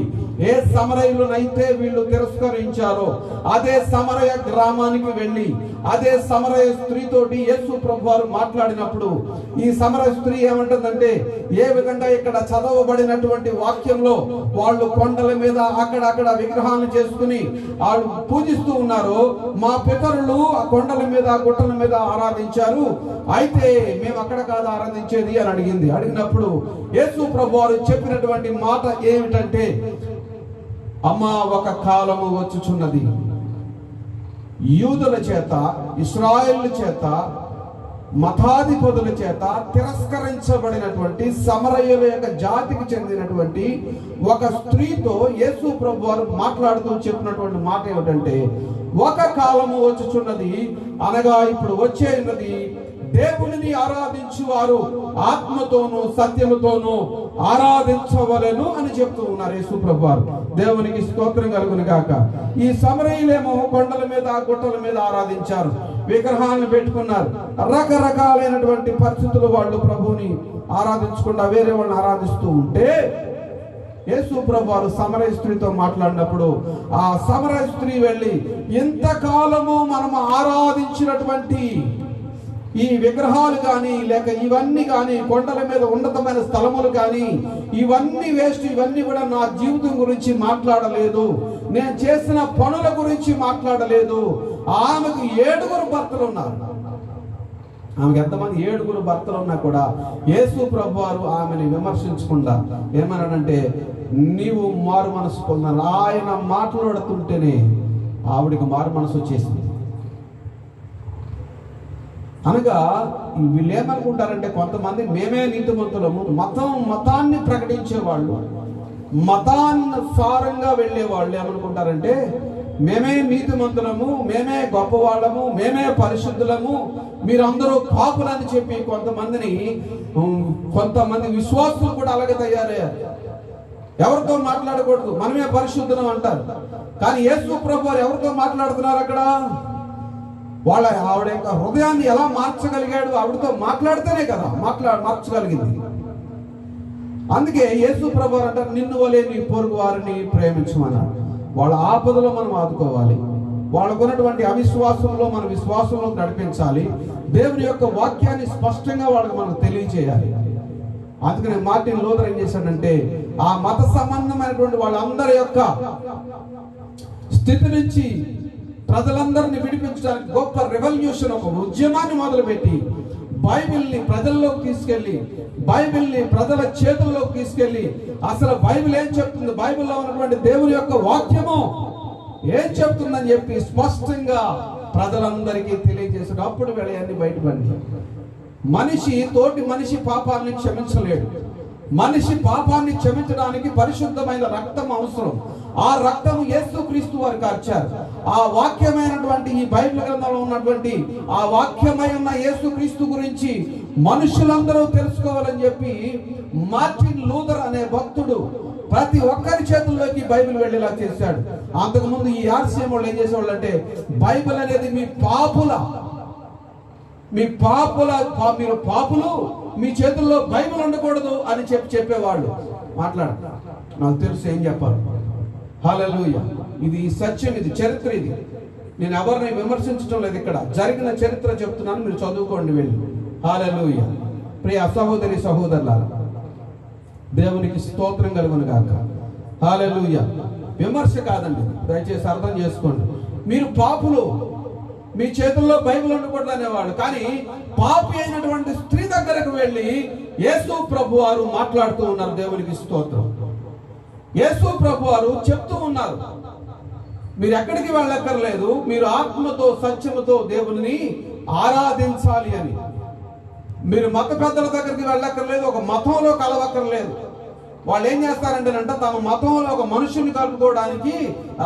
ఏ సమరయులనైతే వీళ్ళు తిరస్కరించారో అదే సమరయ గ్రామానికి వెళ్ళి అదే సమరయ స్త్రీతోటి యేసు ప్రభు వారు మాట్లాడినప్పుడు ఈ సమరయ స్త్రీ ఏమంటుందంటే, ఏ విధంగా ఇక్కడ చదవబడినటువంటి వాక్యంలో వాళ్ళు కొండల మీద అక్కడక్కడ విగ్రహాలను చేసుకుని వాళ్ళు పూజిస్తూ ఉన్నారు, మా పితరులు ఆ కొండల మీద గుట్టల మీద ఆరాధించారు, అయితే మేము అక్కడ కాదు ఆరాధించేది అని అడిగింది. అడిగినప్పుడు యేసు ప్రభు వారు చెప్పినటువంటి మాట ఏమిటంటే, అమ్మా ఒక కాలము వచ్చుచున్నది, యూదుల చేత, ఇశ్రాయేలు చేత, మతాధిపతుల చేత తిరస్కరించబడినటువంటి సమరయుల యొక్క జాతికి చెందినటువంటి ఒక స్త్రీతో యేసు ప్రభు వారు మాట్లాడుతూ చెప్పినటువంటి మాట ఏమిటంటే, ఒక కాలము వచ్చుచున్నది అనగా ఇప్పుడు వచ్చేది, దేవునిని ఆరాధించువారు ఆత్మతోనూ సత్యముతోనూ ఆరాధించవలెను అని చెప్తూ ఉన్నారు యేసు ప్రభు వారు. దేవునికి స్తోత్రం కలుగును గాక. ఈ సమరయులేమో కొండల మీద గుట్టల మీద ఆరాధించారు, విగ్రహాలను పెట్టుకున్నారు, రకరకాలైనటువంటి పరిస్థితులు వాళ్ళు ప్రభువుని ఆరాధించకుండా వేరే వాళ్ళని ఆరాధిస్తూ ఉంటే యేసు ప్రభు వారు సమరయ స్త్రీతో మాట్లాడినప్పుడు ఆ సమరయ స్త్రీ వెళ్ళి, ఇంతకాలము మనం ఆరాధించినటువంటి ఈ విగ్రహాలు కానీ లేక ఇవన్నీ కానీ కొండల మీద ఉన్నతమైన స్థలములు కానీ ఇవన్నీ వేస్ట్, ఇవన్నీ కూడా నా జీవితం గురించి మాట్లాడలేదు, నేను చేసిన పనుల గురించి మాట్లాడలేదు. ఆమెకు 7 భర్తలు ఉన్నారు. ఆమెకు ఎంతమంది 7 భర్తలు ఉన్నా కూడా యేసు ప్రభు వారు ఆమెని విమర్శించకుండా ఏమన్నాడంటే, నీవు మారు మనసు పొందాలి. ఆయన మాట్లాడుతుంటేనే ఆవిడికి మారు మనసు వచ్చేసింది. అనగా వీళ్ళు ఏమనుకుంటారంటే, కొంతమంది మేమే నీతిమంతులము, మతాన్ని ప్రకటించేవాళ్ళు, మతానుసారంగా వెళ్ళేవాళ్ళు ఏమనుకుంటారంటే, మేమే నీతిమంతులము, మేమే గొప్పవాళ్ళము, మేమే పరిశుద్ధులము, మీరందరూ పాపులని చెప్పి కొంతమంది విశ్వాసులు కూడా అలాగే తయారయ్యారు. ఎవరితో మాట్లాడకూడదు, మనమే పరిశుద్ధులం అంటారు. కానీ యేసు ప్రభు వారు ఎవరితో మాట్లాడుతున్నారు అక్కడ? ఆవిడ యొక్క హృదయాన్ని ఎలా మార్చగలిగాడు? ఆవిడతో మాట్లాడితేనే కదా మార్చగలిగింది. అందుకే యేసు ప్రభు అంటారు, నిన్ను వలె నీ పొరుగు వారిని ప్రేమించమన్నారు. వాళ్ళ ఆపదలో మనం ఆదుకోవాలి, వాళ్ళకున్నటువంటి అవిశ్వాసంలో మన విశ్వాసంలో నడిపించాలి, దేవుని యొక్క వాక్యాన్ని స్పష్టంగా వాళ్ళకి మనం తెలియజేయాలి. అందుకని మార్టిన్ లూథర్ ఏం చేశాడంటే, ఆ మత సంబంధమైనటువంటి వాళ్ళందరి యొక్క స్థితి నుంచి ప్రజలందరినీ విడిపించడానికి గొప్ప రెవల్యూషన్, ఒక ఉద్యమాన్ని మొదలుపెట్టి బైబిల్ని ప్రజల్లోకి తీసుకెళ్ళి, బైబిల్ని ప్రజల చేతుల్లోకి తీసుకెళ్ళి, అసలు బైబిల్ ఏం చెప్తుంది, బైబిల్లో ఉన్నటువంటి దేవుని యొక్క వాక్యము ఏం చెప్తుందని చెప్పి స్పష్టంగా ప్రజలందరికీ తెలియజేసాడు. అప్పుడు వెళ్ళాన్ని బయటపడి మనిషి తోటి మనిషి పాపాన్ని క్షమించలేడు. మనిషి పాపాన్ని క్షమించడానికి పరిశుద్ధమైన రక్తం అవసరం. ఆ రక్తం యేసుక్రీస్తు వారు కార్చారు. ఆ వాక్యమైనటువంటి ఈ బైబిల్ గ్రంథంలో ఉన్నటువంటి ఆ వాక్యమై ఉన్న యేసుక్రీస్తు గురించి మనుషులందరూ తెలుసుకోవాలని చెప్పి మార్టిన్ లూథర్ అనే భక్తుడు ప్రతి ఒక్కరి చేతుల్లోకి బైబిల్ వెళ్ళేలా చేశాడు. అంతకుముందు ఈ ఆర్సీఎం వాళ్ళు ఏం చేసేవాళ్ళు అంటే, బైబిల్ అనేది మీరు పాపులు, మీ చేతుల్లో బైబిల్ ఉండకూడదు అని చెప్పేవాళ్ళు. మాట్లాడు, నాకు తెలుసు ఏం చెప్పాలి. హల్లెలూయా. ఇది సత్యం, ఇది చరిత్ర. ఇది నేను ఎవరిని విమర్శించడం లేదు, ఇక్కడ జరిగిన చరిత్ర చెప్తున్నాను, మీరు చదువుకోండి వెళ్ళి. హల్లెలూయా. ప్రియ సహోదరి సహోదరులారా, దేవునికి స్తోత్రం కలుగును గాక. హల్లెలూయా. విమర్శ కాదండి, దయచేసి అర్థం చేసుకోండి. మీరు పాపులు, మీ చేతుల్లో బైబిల్ ఉండకూడదు అనేవాడు. కానీ పాపి అయినటువంటి స్త్రీ దగ్గరకు వెళ్ళి యేసు ప్రభు వారు మాట్లాడుతూ ఉన్నారు. దేవునికి స్తోత్రం. యేసు ప్రభు వారు చెప్తూ ఉన్నారు, మీరు ఎక్కడికి వెళ్ళక్కర్లేదు, మీరు ఆత్మతో సత్యముతో దేవుని ఆరాధించాలి అని. మీరు మత పెద్దల దగ్గరికి వెళ్ళక్కర్లేదు, ఒక మతంలో కలవక్కర్లేదు. వాళ్ళు ఏం చేస్తారంటేనంట, తమ మతంలో ఒక మనుషుని కలుపుకోవడానికి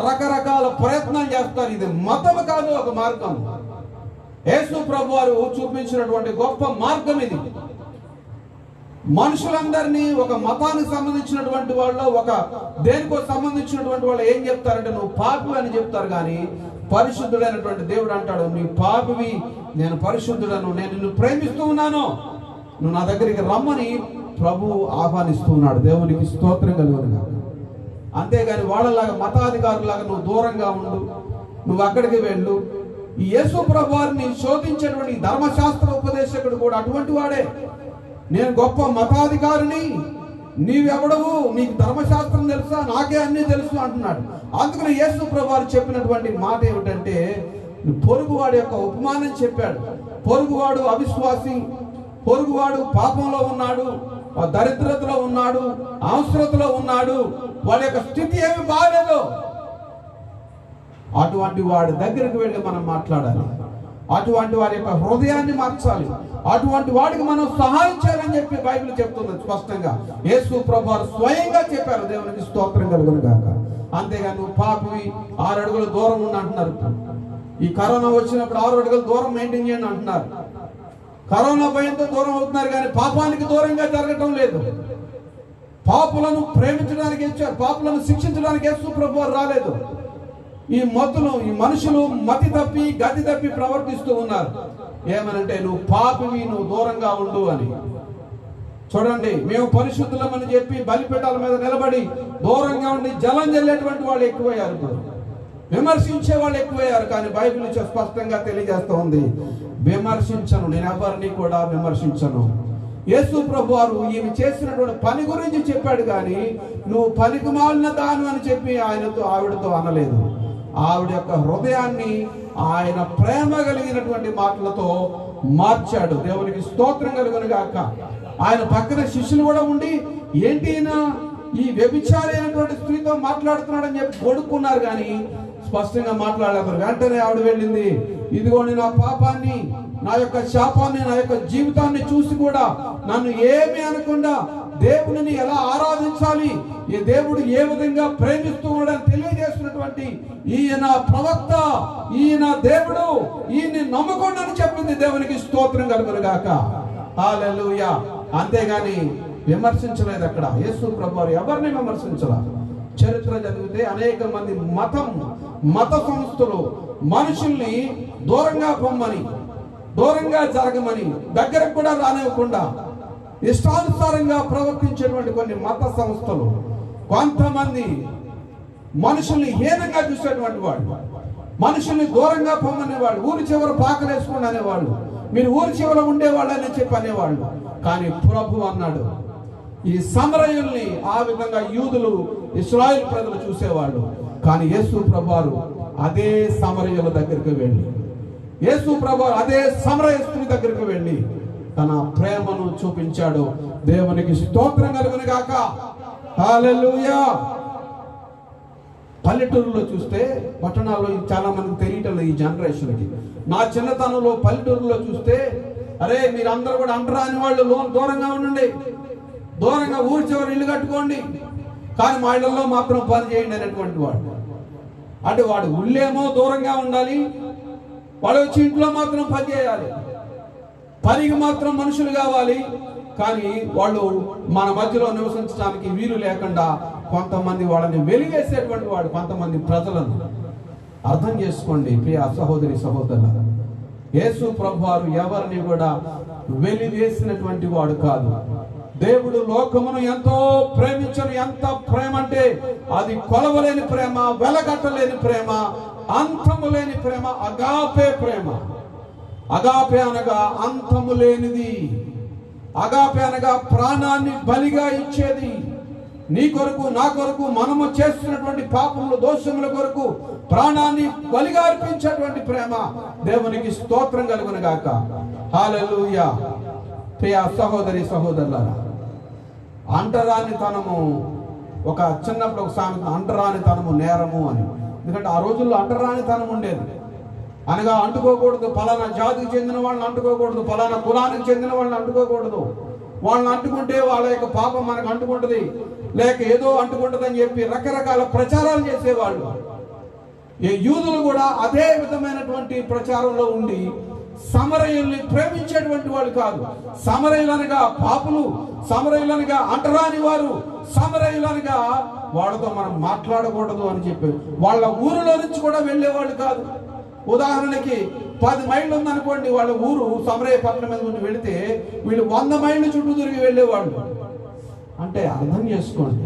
రకరకాల ప్రయత్నాలు చేస్తారు. ఇది మతం కాదు, ఒక మార్గం. యేసు ప్రభు వారు చూపించినటువంటి గొప్ప మార్గం ఇది. మనుషులందరినీ ఒక మతానికి సంబంధించినటువంటి వాళ్ళు, ఒక దేనికో సంబంధించినటువంటి వాళ్ళు ఏం చెప్తారంటే, నువ్వు పాపి అని చెప్తారు. కానీ పరిశుద్ధుడైనటువంటి దేవుడు అంటాడు, నీ పాపివి, నేను పరిశుద్ధుడను, నేను నిన్ను ప్రేమిస్తూ ఉన్నాను, నువ్వు నా దగ్గరికి రమ్మని ప్రభు ఆహ్వానిస్తూ ఉన్నాడు. దేవునికి స్తోత్రం కలుగునుగా. అంతేగాని వాళ్ళలాగా మతాధికారులాగా నువ్వు దూరంగా ఉండు, నువ్వు అక్కడికి వెళ్ళు. ఈ యేసు ప్రభు వారిని శోధించేటువంటి ధర్మశాస్త్ర ఉపదేశకుడు కూడా అటువంటి వాడే. నేను గొప్ప మతాధికారిని, నీవెవడవు, నీకు ధర్మశాస్త్రం తెలుసా, నాకే అన్నీ తెలుసు అంటున్నాడు. అందుకని యేసు ప్రభు వారు చెప్పినటువంటి మాట ఏమిటంటే, పొరుగువాడి యొక్క ఉపమానం చెప్పాడు. పొరుగువాడు అవిశ్వాసి, పొరుగువాడు పాపంలో ఉన్నాడు, దరిద్రతలో ఉన్నాడు, అవసరతలో ఉన్నాడు, వాడి యొక్క స్థితి ఏమి బాగలేదు. అటువంటి వాడి దగ్గరికి వెళ్ళి మనం మాట్లాడాలి. అటువంటి వారి యొక్క హృదయాన్ని మార్చాలి. అటువంటి వాడికి మనం సహాయం చేయాలని చెప్పి బైబిల్ చెప్తుంది స్పష్టంగా. యేసు ప్రభువారు స్వయంగా చెప్పారు. దేవునికి స్తోత్రం కలుగును గాక. అంతేగాని నువ్వు పాపివి, 6 అడుగుల దూరం ఉండి అంటున్నారు. ఈ కరోనా వచ్చినప్పుడు 6 అడుగుల దూరం మెయింటైన్ చేయండి అంటున్నారు. కరోనా భయంతో దూరం అవుతున్నారు, కానీ పాపానికి దూరంగా జరగటం లేదు. పాపులను ప్రేమించడానికి వచ్చారు, పాపులను శిక్షించడానికి యేసు ప్రభువారు రాలేదు. ఈ మనుషులు మతి తప్పి గతి తప్పి ప్రవర్తిస్తూ ఉన్నారు. ఏమనంటే, నువ్వు పాపివి, నువ్వు దూరంగా ఉండు అని. చూడండి, మేము పరిశుద్ధులమని చెప్పి బలిపీఠాల మీద నిలబడి దూరంగా ఉండి జలం జల్లేటువంటి వాళ్ళు ఎక్కువయ్యారు. ఇప్పుడు విమర్శించే వాళ్ళు ఎక్కువయ్యారు. కానీ బైబిల్ స్పష్టంగా తెలియజేస్తూ ఉంది, విమర్శించను, నేను ఎవరిని కూడా విమర్శించను. యేసు ప్రభు వారు ఈమె చేసినటువంటి పని గురించి చెప్పాడు, కానీ నువ్వు పనికిమాలిన దాను అని చెప్పి ఆవిడతో అనలేదు. ఆవిడ యొక్క హృదయాన్ని ఆయన ప్రేమ కలిగినటువంటి మాటలతో మార్చాడు. దేవునికి స్తోత్రం కలుగును గాక. ఆయన పక్కన శిష్యులు కూడా ఉండి, ఏంటి ఈ వ్యభిచారి అయినటువంటి స్త్రీతో మాట్లాడుతున్నాడని చెప్పి కొడుకున్నారు, కానీ స్పష్టంగా మాట్లాడలేరు. వెంటనే ఆవిడ వెళ్ళింది, ఇదిగోండి నా పాపాన్ని, నా యొక్క శాపాన్ని, నా యొక్క జీవితాన్ని చూసి కూడా నన్ను ఏమి అనకుండా దేవుని ఎలా ఆరాధించాలి, ఈ దేవుడు ఏ విధంగా ప్రేమిస్తూ ఉన్నాడని తెలియజేస్తున్నటువంటి ఈయన ప్రవక్త, ఈయన దేవుడు, ఈయన్ని నమ్ముకోండి అని చెప్పింది. దేవునికి స్తోత్రం కలుగును గాక. హల్లెలూయా. అంతేగాని విమర్శించలేదు. అక్కడ యేసు ప్రభువారు ఎవరిని విమర్శించలా. చరిత్ర చదివితే అనేక మంది మత సంస్థలు మనుషుల్ని దూరంగా పొమ్మని, దూరంగా జరగమని, దగ్గరకు కూడా రానివ్వకుండా ఇష్టానుసారంగా ప్రవర్తించేటువంటి కొన్ని మత సంస్థలు, కొంతమంది మనుషుల్ని హీనంగా చూసేటువంటి వాడు, మనుషుల్ని దూరంగా పొమ్మనేవాడు, ఊరి చివర పాకలేసుకోండి అనేవాళ్ళు, మీరు ఊరి చివర ఉండేవాళ్ళు అని చెప్పి అనేవాళ్ళు. కానీ ప్రభు అన్నాడు, ఈ సమరయుల్ని ఆ విధంగా యూదులు, ఇశ్రాయేలు ప్రజలు చూసేవాళ్ళు. కానీ యేసు ప్రభువారు అదే సమరయుల దగ్గరికి వెళ్ళి, యేసు ప్రభువారు అదే సమరయ స్త్రీ దగ్గరికి వెళ్ళి తన ప్రేమను చూపించాడు. దేవునికి స్తోత్రం కలుగును గాక. హల్లెలూయా. పల్లెటూరులో చూస్తే, పట్టణాల్లో చాలా మందికి తెలియటం ఈ జనరేషన్కి. నా చిన్నతనంలో పల్లెటూరులో చూస్తే, అరే మీరందరూ కూడా అంటరాని వాళ్ళు దూరంగా ఉండండి, దూరంగా ఊరి చివరి ఇల్లు కట్టుకోండి, కానీ మా ఇళ్లలో మాత్రం పని చేయండి అనేటువంటి వాడు. అంటే వాడు ఊళ్ళేమో దూరంగా ఉండాలి, వాడు వచ్చి ఇంట్లో మాత్రం పని చేయాలి, పనికి మాత్రం మనుషులు కావాలి, కానీ వాళ్ళు మన మధ్యలో నివసించడానికి వీలు లేకుండా కొంతమంది వాళ్ళని వెలివేసేటువంటి వాడు కొంతమంది ప్రజలను. అర్థం చేసుకోండి ప్రియ సహోదరి సహోదరులారా, యేసు ప్రభువారు ఎవరిని కూడా వెలివేసినటువంటి వాడు కాదు. దేవుడు లోకమును ఎంతో ప్రేమించను. ఎంత ప్రేమ అంటే అది కొలవలేని ప్రేమ, వెలగట్టలేని ప్రేమ, అంతము లేని ప్రేమ, అగాపే ప్రేమ. అగాపే అనగా అంతము లేనిది. అగాపే అనగా ప్రాణాన్ని బలిగా ఇచ్చేది. నీ కొరకు నా కొరకు మనము చేస్తున్నటువంటి పాపముల దోషముల కొరకు ప్రాణాన్ని బలిగా అర్పించేటువంటి ప్రేమ. దేవునికి స్తోత్రం కలుగును గాక. హల్లెలూయా. ప్రియ సహోదరి సహోదరులారా, అంటరానితనము, ఒక చిన్నప్పుడు ఒక సామెత, అంటరానితనము నేరము అని. ఎందుకంటే ఆ రోజుల్లో అంటరానితనం ఉండేది. అనగా అంటుకోకూడదు, ఫలానా జాతికి చెందిన వాళ్ళని అంటుకోకూడదు, ఫలానా కులానికి చెందిన వాళ్ళని అంటుకోకూడదు. వాళ్ళని అంటుకుంటే వాళ్ళ యొక్క పాపం మనకు అంటుకుంటుంది, లేక ఏదో అంటుకుంటుంది అని చెప్పి రకరకాల ప్రచారాలు చేసేవాళ్ళు. ఈ యూదులు కూడా అదే విధమైనటువంటి ప్రచారంలో ఉండి సమరయుల్ని ప్రేమించేటువంటి వాళ్ళు కాదు. సమరయులనగా పాపులు, సమరయులనగా అంటరాని వారు, సమరయులనగా వాళ్ళతో మనం మాట్లాడకూడదు అని చెప్పి వాళ్ళ ఊరిలో నుంచి కూడా వెళ్ళేవాళ్ళు కాదు. ఉదాహరణకి 10 మైళ్ళు ఉందనుకోండి, వాళ్ళ ఊరు సమరయ పట్టణం మీద నుండి వెళితే వీళ్ళు 100 మైళ్ళు చుట్టూ తిరిగి వెళ్ళేవాళ్ళు. అంటే అర్థం చేసుకోండి,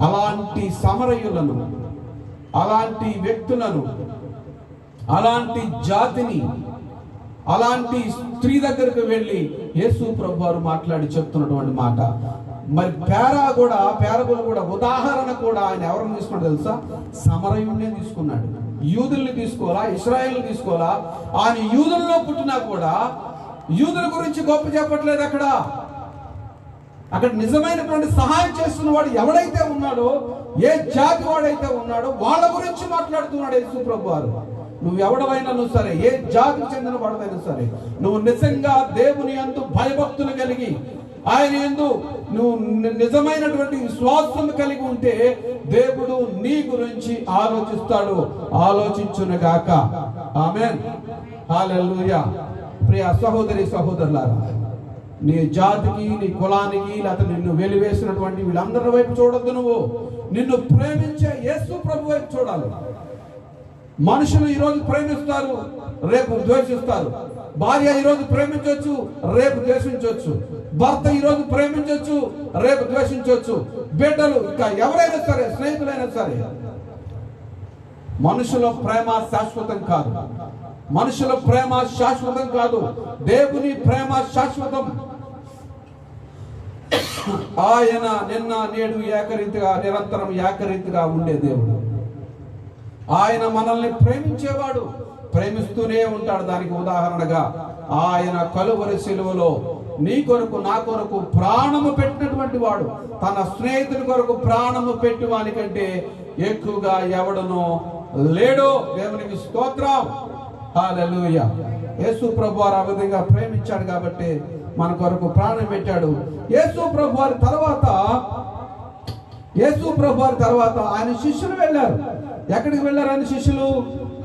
అలాంటి సమరయులను, అలాంటి వ్యక్తులను, అలాంటి జాతిని, అలాంటి స్త్రీ దగ్గరకు వెళ్ళి యేసు ప్రభువారు మాట్లాడి చెప్తున్నటువంటి మాట. మరి పేరబులు కూడా ఉదాహరణ కూడా ఆయన ఎవరిని తీసుకున్నాడు తెలుసా? సమరయుణ్ణే తీసుకున్నాడు. యూదుల్ని తీసుకోవాలా, ఇశ్రాయేల్ని తీసుకోవాలా? ఆయన యూదుల్లో పుట్టినా కూడా యూదుల గురించి గొప్ప చెప్పట్లేదు. అక్కడ నిజమైనటువంటి సహాయం చేస్తున్న వాడు ఎవడైతే ఉన్నాడో, ఏ జాతి వాడైతే ఉన్నాడో వాళ్ళ గురించి మాట్లాడుతున్నాడు యేసు ప్రభువారు. నువ్వు ఎవడవైనా సరే, ఏ జాతికి చెందిన వాడవైనా సరే, నువ్వు నిజంగా దేవుని యందు భయభక్తులు కలిగి ఆయన యందు నువ్వు నిజమైనటువంటి విశ్వాసం కలిగి ఉంటే దేవుడు నీ గురించి ఆలోచిస్తాడు. ఆలోచించునుగాక. ఆమేన్. హల్లెలూయా. ప్రియ సహోదరి సహోదరులారా, నీ జాతికి, నీ కులానికి, లేకపోతే నిన్ను వెలివేసినటువంటి వీళ్ళందరి వైపు చూడొద్దు. నువ్వు నిన్ను ప్రేమించే యేసు ప్రభు వైపు చూడాలి. మనుషులు ఈరోజు ప్రేమిస్తారు, రేపు ద్వేషిస్తారు. భార్య ఈరోజు ప్రేమించవచ్చు, రేపు ద్వేషించవచ్చు. భర్త ఈరోజు ప్రేమించవచ్చు, రేపు ద్వేషించవచ్చు. బిడ్డలు, ఇంకా ఎవరైనా సరే, స్నేహితులైనా సరే. మనుషుల ప్రేమ శాశ్వతం కాదు. మనుషుల ప్రేమ శాశ్వతం కాదు. దేవుని ప్రేమ శాశ్వతం. ఆయన నిన్న నేడు ఏకరీతిగా, నిరంతరం ఏకరీతిగా ఉండే దేవుడు. ఆయన మనల్ని ప్రేమించేవాడు, ప్రేమిస్తూనే ఉంటాడు. దానికి ఉదాహరణగా ఆయన కలువరి శిలువలో నీ కొరకు నా కొరకు ప్రాణము పెట్టినటువంటి వాడు. తన స్నేహితుడి కొరకు ప్రాణము పెట్టి వానికంటే ఎక్కువగా ఎవడనో లేడో. దేవునికి స్తోత్రం. హల్లెలూయా. యేసు ప్రభువారు ఆ విధంగా ప్రేమించాడు కాబట్టి మన కొరకు ప్రాణం పెట్టాడు. యేసు ప్రభువారి తర్వాత ఆయన శిష్యులు వెళ్ళారు. ఎక్కడికి వెళ్ళారు ఆయన శిష్యులు?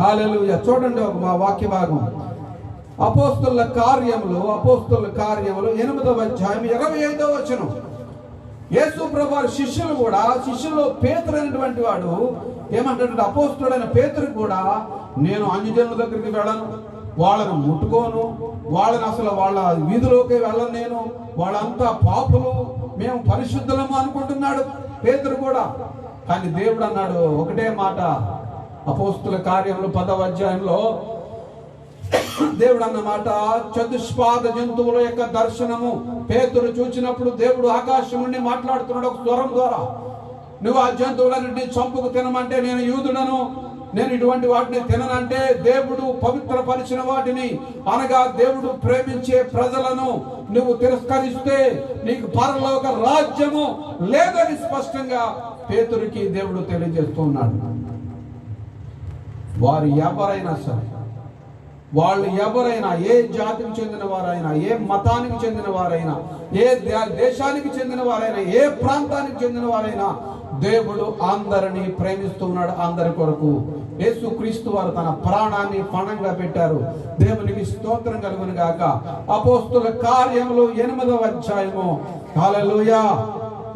హల్లెలూయా. చూడండి ఒక మా వాక్య భాగం, అపోస్తలుల కార్యములు 8వ అధ్యాయం 25వ వచనం. యేసు ప్రభువారి శిష్యులు కూడా, శిష్యుల్లో పేతురు అనేటువంటి వాడు ఏమంటాడంటే, అపోస్తలుడైన పేతురు కూడా, నేను అన్యజనుల దగ్గరికి వెళ్ళను, వాళ్ళను ముట్టుకోను, వాళ్ళని అసలు వాళ్ళ వీధిలోకి వెళ్ళను, నేను వాళ్ళంతా పాపులు, మేము పరిశుద్ధులము అనుకుంటున్నాడు పేతురు కూడా. కానీ దేవుడు అన్నాడు ఒకటే మాట, అపోస్తలుల కార్యములు 10వ అధ్యాయంలో దేవుడు అన్నమాట, చతుష్పాద జంతువుల యొక్క దర్శనము పేతురు చూచినప్పుడు దేవుడు ఆకాశం నుండి మాట్లాడుతున్నాడు ఒక స్వరం ద్వారా. నువ్వు ఆ జంతువులన్నింటినీ చంపుకు తినమంటే నేను యూదుడను, నేను ఇటువంటి వాటిని తిననంటే దేవుడు పవిత్రపరిచిన వాటిని అనగా దేవుడు ప్రేమించే ప్రజలను నువ్వు తిరస్కరిస్తే నీకు పరలోక రాజ్యము లేదని స్పష్టంగా పేతురుకి దేవుడు తెలియజేస్తూ ఉన్నాడు. వారు ఎవరైనా సరే, వాళ్ళు ఎవరైనా, ఏ జాతికి చెందిన వారైనా, ఏ మతానికి చెందిన వారైనా, ఏ దేశానికి చెందిన వారైనా, ఏ ప్రాంతానికి చెందిన వారైనా దేవుడు అందరినీ ప్రేమిస్తూ ఉన్నాడు. అందరి కొరకు యేసుక్రీస్తు వారు తన ప్రాణాన్ని పణంగా పెట్టారు. దేవునికి స్తోత్రం కలుగును గాక. అపోస్తుల కార్యములు 8వ అధ్యాయము. హల్లెలూయా.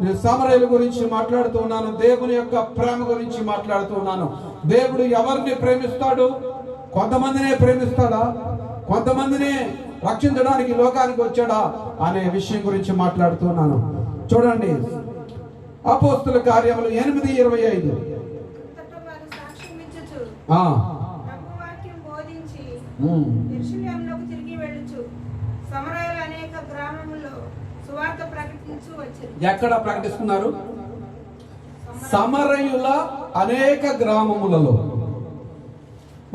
నేను సమరయుల గురించి మాట్లాడుతూ ఉన్నాను, దేవుని యొక్క ప్రేమ గురించి మాట్లాడుతూ ఉన్నాను. దేవుడు ఎవరిని ప్రేమిస్తాడు? కొంతమందినే ప్రేమిస్తాడా? కొంతమందినే రక్షించడానికి లోకానికి వచ్చాడా అనే విషయం గురించి మాట్లాడుతున్నాను. చూడండి, అపోస్తుల కార్యములు 8:25. ఎక్కడ ప్రకటిస్తున్నారు? సమరయుల అనేక గ్రామములలో.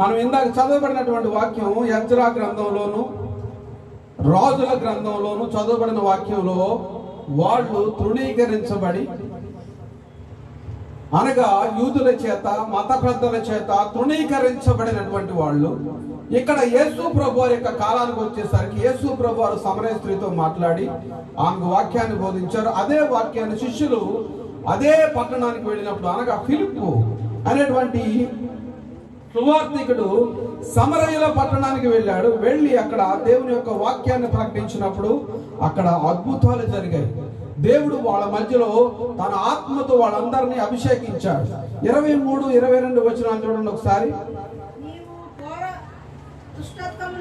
మనం ఇందాక చదవబడినటువంటి వాక్యం ఎజ్రా గ్రంథంలోను రాజుల గ్రంథంలోను చదవబడిన వాక్యంలో వాళ్ళు తృణీకరించబడి, అనగా యూదుల చేత, మత పెద్దల చేత తృణీకరించబడినటువంటి వాళ్ళు ఇక్కడ యేసు ప్రభు వారి యొక్క కాలానికి వచ్చేసరికి యేసు ప్రభు వారు సమరయ స్త్రీతో మాట్లాడి ఆమెకు వాక్యాన్ని బోధించారు. అదే వాక్యాన్ని శిష్యులు అదే పట్టణానికి వెళ్ళినప్పుడు, అనగా ఫిలిప్పు అనేటువంటి సువార్తికుడు సమరయుల పట్టణానికి వెళ్ళాడు. వెళ్ళి అక్కడ దేవుని యొక్క వాక్యాన్ని ప్రకటించినప్పుడు అక్కడ అద్భుతాలు జరిగాయి. దేవుడు వాళ్ళ మధ్యలో తన ఆత్మతో వాళ్ళందరినీ అభిషేకించాడు. 23-22 వచనాలు చూడండి ఒకసారి.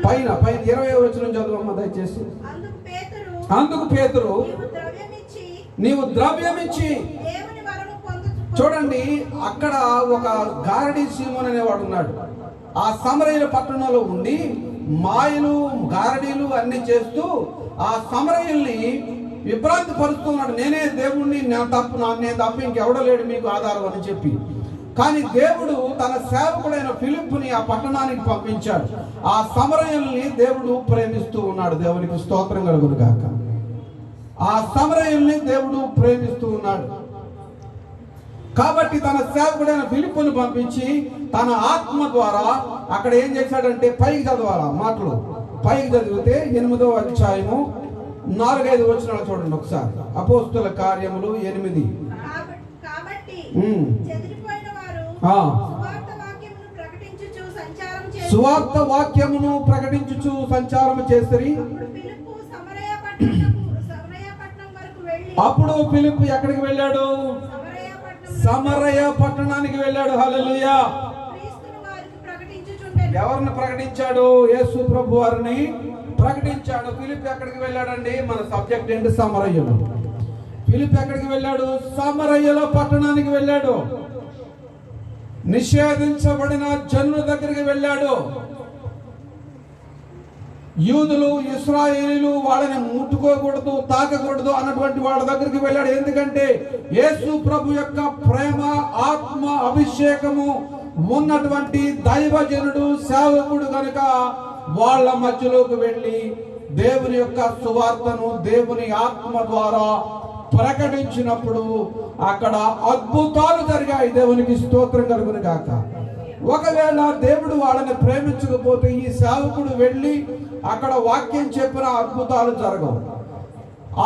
పైన 20వ వచనం చదువమ్మ దయచేసి. అందుకు పేతురు, నీవు ద్రవ్యమిచ్చి. చూడండి, అక్కడ ఒక గారడీ సీమోన్ అనేవాడు ఉన్నాడు. ఆ సమరయుల పట్టణంలో ఉండి మాయలు, గారడీలు అన్ని చేస్తూ ఆ సమరయుల్ని విభ్రాంతి పరుస్తున్నాడు. నేనే దేవుణ్ణి, నేను తప్ప ఇంకెవడో లేడు మీకు ఆధారం అని చెప్పి. కానీ దేవుడు తన సేవకుడైన ఫిలిప్పుని ఆ పట్టణానికి పంపించాడు. ఆ సమరయుల్ని దేవుడు ప్రేమిస్తూ ఉన్నాడు. దేవునికి స్తోత్రం కలుగును గాక. ఆ సమరయుల్ని దేవుడు ప్రేమిస్తూ ఉన్నాడు. కాబట్టి తన సేవకుడైన ఫిలిప్పుని పంపించి తన ఆత్మ ద్వారా అక్కడ ఏం చేశాడంటే, పైకి చదవాలా మాటలు. పైకి చదివితే 8వ అధ్యాయము 4-5 వచనాలు చూడండి ఒకసారి. అపోస్తుల కార్యములు 8. సువార్త వాక్యమును ప్రకటించుచు సంచారం చేసిరి. అప్పుడు ఫిలిప్పు ఎక్కడికి వెళ్ళాడు? సమరయ పట్టణానికి వెళ్ళాడు. హల్లెలూయా. ఎవరిని ప్రకటించాడు? యేసు ప్రభు వారిని ప్రకటించాడు. ఫిలిప్ ఎక్కడికి వెళ్ళాడండి? మన సబ్జెక్ట్ ఏంటి? సమరయులు. ఫిలిప్ ఎక్కడికి వెళ్ళాడు? సమరయుల పట్టణానికి వెళ్ళాడు. నిషేధించబడిన జనుల దగ్గరికి వెళ్ళాడు. యూదులు, ఇశ్రాయేలీలు వాళ్ళని ముట్టుకోకూడదు, తాకకూడదు అన్నటువంటి వాళ్ళ దగ్గరికి వెళ్ళాడు. ఎందుకంటే యేసు ప్రభు యొక్క ప్రేమ, ఆత్మ అభిషేకము ఉన్నటువంటి దైవజనుడు, సేవకుడు కనుక వాళ్ళ మధ్యలోకి వెళ్ళి దేవుని యొక్క సువార్తను దేవుని ఆత్మ ద్వారా ప్రకటించినప్పుడు అక్కడ అద్భుతాలు జరిగాయి. దేవునికి స్తోత్రం కలుగును గాక. ఒకవేళ దేవుడు వాళ్ళని ప్రేమించకపోతే ఈ సేవకుడు వెళ్ళి అక్కడ వాక్యం చెప్పిన అద్భుతాలు జరగవు,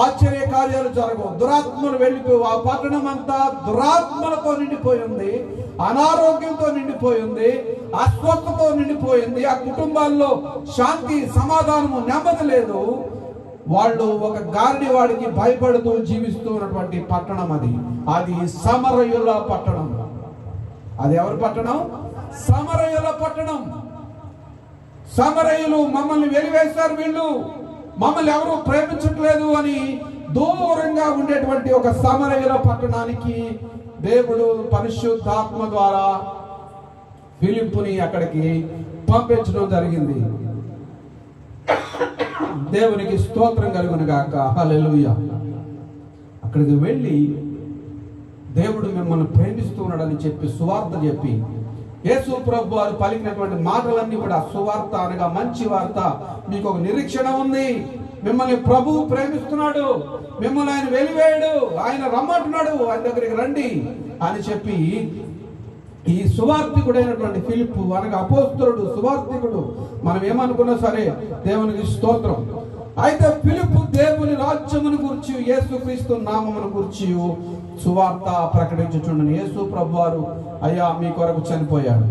ఆశ్చర్య కార్యాలు జరగవు. దురాత్మలు వెళ్ళిపోయి ఆ పట్టణం అంతా దురాత్మలతో నిండిపోయింది, అనారోగ్యంతో నిండిపోయింది, అస్వస్థతో నిండిపోయింది. ఆ కుటుంబాల్లో శాంతి, సమాధానము, నెమ్మది లేదు. వాళ్ళు ఒక గారిడి వాడికి భయపడుతూ జీవిస్తూ ఉన్నటువంటి పట్టణం అది సమరయుల పట్టణం. అది ఎవరి పట్టణం? సమరయుల పట్టణం. సమరయులు మమ్మల్ని వెలివేశారు, వీళ్ళు మమ్మల్ని ఎవరు ప్రేమించట్లేదు అని దూరంగా ఉండేటువంటి ఒక సమరయుల పట్టణానికి దేవుడు పరిశుద్ధాత్మ ద్వారా ఫిలిప్పుని అక్కడికి పంపించడం జరిగింది. దేవునికి స్తోత్రం కలుగును గాక. హల్లెలూయా. అక్కడికి వెళ్ళి దేవుడు మిమ్మల్ని ప్రేమిస్తున్నాడని చెప్పి సువార్త చెప్పి యేసు ప్రభు వారు పలికినటువంటి మాటలన్నీ కూడా సువార్త అనగా మంచి వార్త. మీకు ఒక నిరీక్షణ ఉంది, మిమ్మల్ని ప్రభువు ప్రేమిస్తున్నాడు, మిమ్మల్ని ఆయన వెలివేయడు, ఆయన రమ్మంటున్నాడు, ఆయన దగ్గరికి రండి అని చెప్పి ఈ సువార్థికుడైనటువంటి ఫిలిప్పు అనగా అపోస్తలుడు, సువార్థికుడు, మనం ఏమనుకున్నా సరే దేవునికి స్తోత్రం. అయితే ఫిలిప్పు దేవుని రాజ్యమును గురించి, యేసుక్రీస్తు నామమును గురించి సువార్త ప్రకటించుచుండను. యేసు ప్రభు వారు అయ్యా మీ కొరకు చనిపోయాడు,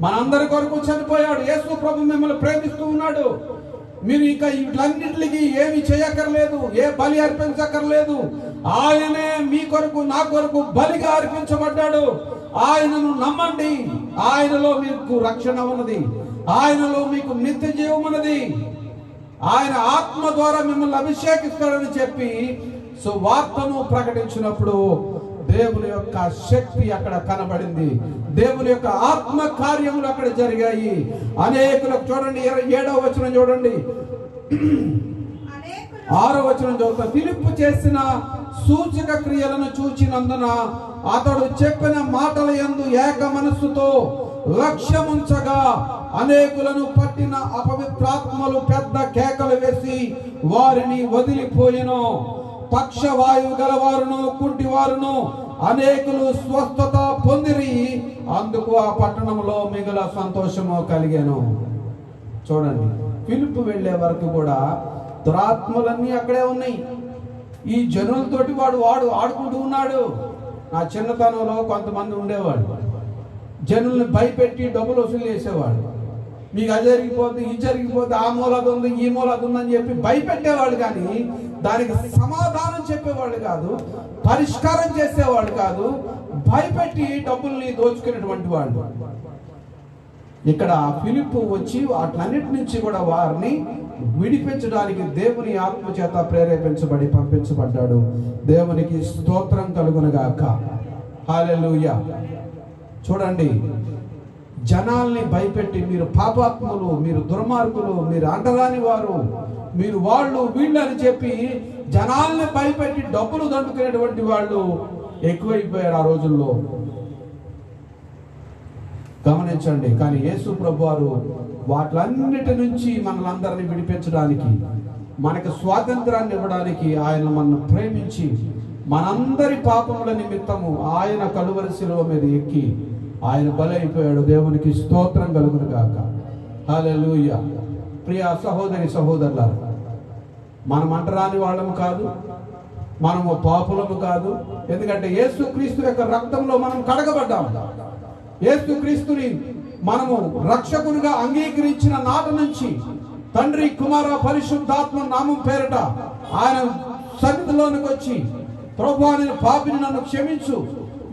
మనందరి కొరకు చనిపోయాడు. యేసు ప్రభు మిమ్మల్ని ప్రేమిస్తూ ఉన్నాడు. మీరు ఇంకా వీటన్నిటికి ఏమి చేయక్కర్లేదు, ఏ బలి అర్పించక్కర్లేదు. ఆయనే మీ కొరకు నా కొరకు బలిగా అర్పించబడ్డాడు. ఆయనను నమ్మండి, ఆయనలో మీకు రక్షణ ఉన్నది, ఆయనలో మీకు నిత్య జీవం ఉన్నది. ఆయన ఆత్మ ద్వారా మిమ్మల్ని అభిషేకిస్తాడని చెప్పి సువార్తను ప్రకటించినప్పుడు దేవుని యొక్క శక్తి అక్కడ కనబడింది, దేవుని యొక్క ఆత్మ కార్యములు అక్కడ జరిగాయి. అనేకులకు చూడండి, 7వ వచనం చూడండి, 6వ వచనం చదువుతా. ఫిలిప్పు చేసిన సూచక క్రియలను చూచినందున అతడు చెప్పిన మాటల యందు ఏక మనస్సుతో లక్ష్యముంచగా అనేకులను పట్టిన అపవిత్రాత్మలు పెద్ద కేకలు వేసి వారిని వదిలిపోయెను. పక్షవాయువు గలవారును కుంటివారును అనేకులు స్వస్థత పొందిరి. అందుకు ఆ పట్టణంలో మిగుల సంతోషము కలిగాను. చూడండి, ఫిలిప్పు వెళ్ళే వరకు కూడా దురాత్మలన్నీ అక్కడే ఉన్నాయి. ఈ జనులతోటి వాడు ఆడుకుంటూ ఉన్నాడు. నా చిన్నతనంలో కొంతమంది ఉండేవాడు, జనుల్ని భయపెట్టి డబ్బులు వసూలు చేసేవాడు. మీకు అది జరిగిపోతే, ఇది జరిగిపోతే, ఆ మూల అది ఉంది, ఈ మూల అది ఉందని చెప్పి భయపెట్టేవాడు, కానీ దానికి సమాధానం చెప్పేవాళ్ళు కాదు, పరిష్కారం చేసేవాళ్ళు కాదు, భయపెట్టి డబ్బుల్ని దోచుకునేటువంటి వాళ్ళు. ఇక్కడ ఫిలిప్పు వచ్చి వాటన్నిటి నుంచి కూడా వారిని విడిపించడానికి దేవుని ఆత్మ చేత ప్రేరేపించబడి పంపించబడ్డాడు. దేవునికి స్తోత్రం కలుగునుగాక. హల్లెలూయా. చూడండి, జనాల్ని భయపెట్టి మీరు పాపాత్ములు, మీరు దుర్మార్గులు, మీరు అంటరాని వారు, మీరు వాళ్ళు వీళ్ళు అని చెప్పి జనాల్ని భయపెట్టి డబ్బులు దండుకునేటువంటి వాళ్ళు ఎక్కువైపోయారు ఆ రోజుల్లో. గమనించండి. కానీ యేసు ప్రభు వారు వాటిలన్నిటి నుంచి మనలందరినీ విడిపించడానికి, మనకు స్వాతంత్రాన్ని ఇవ్వడానికి ఆయన మనల్ని ప్రేమించి మనందరి పాపముల నిమిత్తము ఆయన కలువరి శిలువ మీద ఎక్కి ఆయన బలైపోయాడు. దేవునికి స్తోత్రం కలుగును గాక. హల్లెలూయా. ప్రియ సహోదరి సహోదరులారా, మనం అంటరాని వాళ్ళము కాదు, మనము పాపులము కాదు. ఎందుకంటే యేసుక్రీస్తు యొక్క రక్తంలో మనం కడగబడ్డాము. యేసుక్రీస్తుని మనము రక్షకునిగా అంగీకరించిన నాటి నుంచి తండ్రి, కుమార, పరిశుద్ధాత్మ నామం పేరిట ఆయన సన్నిధిలోనికి వచ్చి, ప్రభువా నేను పాపిని, నన్ను క్షమించు,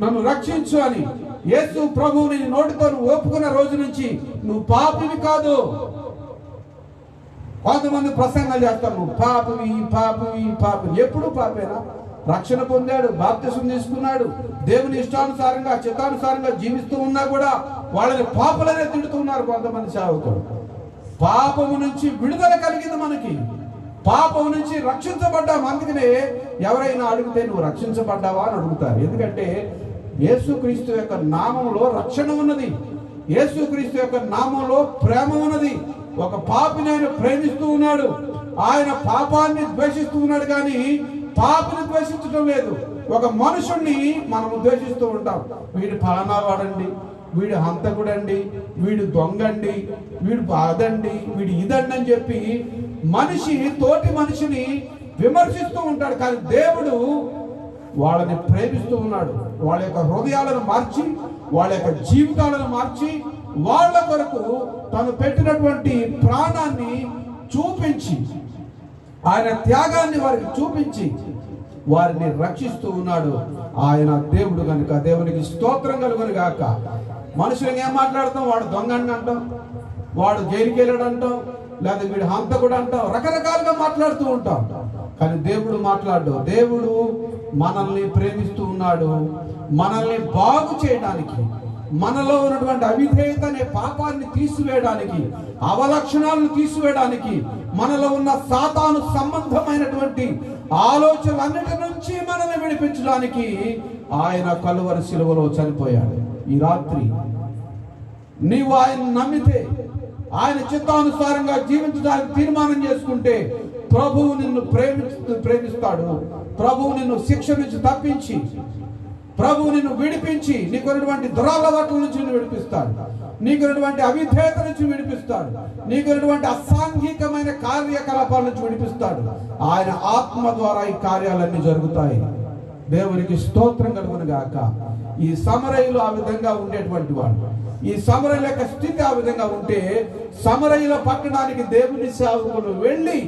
నన్ను రక్షించు అని యేసు ప్రభువుని నోటితో ఒప్పుకున్న రోజు నుంచి నువ్వు పాపివి కాదు. కొంతమంది ప్రసంగాలు చేస్తారు, నువ్వు పాపివి పాపివి పాపివి. ఎప్పుడు పాపేనా? రక్షణ పొందాడు, బాప్తిసం తీసుకున్నాడు, దేవుని ఇష్టానుసారంగా చిత్తానుసారంగా జీవిస్తూ ఉన్నా కూడా వాళ్ళని పాపలనే తింటున్నారు కొంతమంది సేవకులు. పాపము నుంచి విడుదల కలిగింది మనకి, పాపం నుంచి రక్షించబడ్డాము. అందుకనే ఎవరైనా అడిగితే నువ్వు రక్షించబడ్డావా అని అడుగుతారు. ఎందుకంటే యేసుక్రీస్తు యొక్క నామంలో రక్షణ ఉన్నది, యేసుక్రీస్తు యొక్క నామంలో ప్రేమ ఉన్నది. ఒక పాపిని ఆయన ప్రేమిస్తూ ఉన్నాడు, ఆయన పాపాన్ని ద్వేషిస్తూ ఉన్నాడు, కానీ పాపిని ద్వేషించడం లేదు. ఒక మనుషుణ్ణి మనం ద్వేషిస్తూ ఉంటాం. వీడు ఫలానా వాడండి, వీడు హంతకుడండి, వీడు దొంగండి, వీడు అదండి, వీడు ఇదండి అని చెప్పి మనిషి తోటి మనిషిని విమర్శిస్తూ ఉంటాడు. కానీ దేవుడు వాళ్ళని ప్రేమిస్తూ ఉన్నాడు. వాళ్ళ యొక్క హృదయాలను మార్చి, వాళ్ళ యొక్క జీవితాలను మార్చి, వాళ్ళ కొరకు తను పెట్టినటువంటి ప్రాణాన్ని చూపించి, ఆయన త్యాగాన్ని వారికి చూపించి వారిని రక్షిస్తూ ఉన్నాడు. ఆయన దేవుడు కనుక దేవునికి స్తోత్రం కలుగును గాక. మనుషులను ఏం మాట్లాడతాం? వాడు దొంగని అంటాం, వాడు జైలుకి వెళ్ళాడు అంటాం, లేదా వీడు హంతకుడు అంటాం, రకరకాలుగా మాట్లాడుతూ ఉంటాం. కానీ దేవుడు మాట్లాడు. దేవుడు మనల్ని ప్రేమిస్తూ ఉన్నాడు. మనల్ని బాగు చేయడానికి, మనలో ఉన్నటువంటి అవిధేయత అనే పాపాన్ని తీసివేయడానికి, అవలక్షణాలను తీసివేయడానికి, మనలో ఉన్న సాతాను సంబంధమైనటువంటి ఆలోచనలన్నిటి నుంచి మనల్ని విడిపించడానికి ఆయన కలువరి శిలువలో చనిపోయాడు. ఈ రాత్రి నీవు ఆయన నమ్మితే, ఆయన చిత్తానుసారంగా జీవించడానికి తీర్మానం చేసుకుంటే ప్రభువు నిన్ను ప్రేమిస్తాడు. ప్రభువు నిన్ను శిక్ష నుంచి తప్పించి, ప్రభువు నిన్ను విడిపించి, నీకున్నటువంటి దురలవాట్ల నుంచి నిన్ను విడిపిస్తాడు, నీకున్నటువంటి అవిధేయత నుంచి విడిపిస్తాడు, నీకున్నటువంటి అసాంఘికమైన కార్యకలాపాల నుంచి విడిపిస్తాడు. ఆయన ఆత్మ ద్వారా ఈ కార్యాలన్నీ జరుగుతాయి. దేవునికి స్తోత్రం కలుగును గాక. ఈ సమరయులు ఆ విధంగా ఉండేటువంటి వాళ్ళు, ఈ సమరయుల యొక్క స్థితి ఆ విధంగా ఉంటే, సమరయుల పట్టణానికి దేవుని సేవకులు వెళ్ళి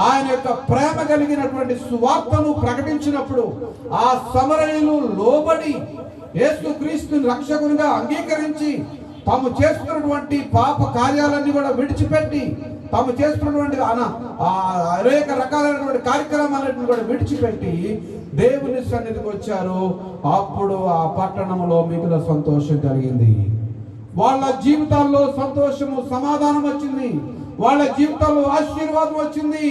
ఆయన యొక్క ప్రేమ కలిగినటువంటి సువార్తను ప్రకటించినప్పుడు ఆ సమరయులు లోబడి యేసుక్రీస్తుని రక్షకునిగా అంగీకరించి తాము చేస్తున్నటువంటి పాప కార్యాలన్నీ కూడా విడిచిపెట్టి, తాము చేస్తున్నటువంటి అనేక రకాలైనటువంటి కార్యక్రమాలన్నీ కూడా విడిచిపెట్టి దేవుని సన్నిధికి వచ్చారు. అప్పుడు ఆ పట్టణంలో మిగుల సంతోషం కలిగింది. వాళ్ళ జీవితాల్లో సంతోషము, సమాధానం వచ్చింది. వాళ్ళ జీవితాల్లో ఆశీర్వాదం వచ్చింది.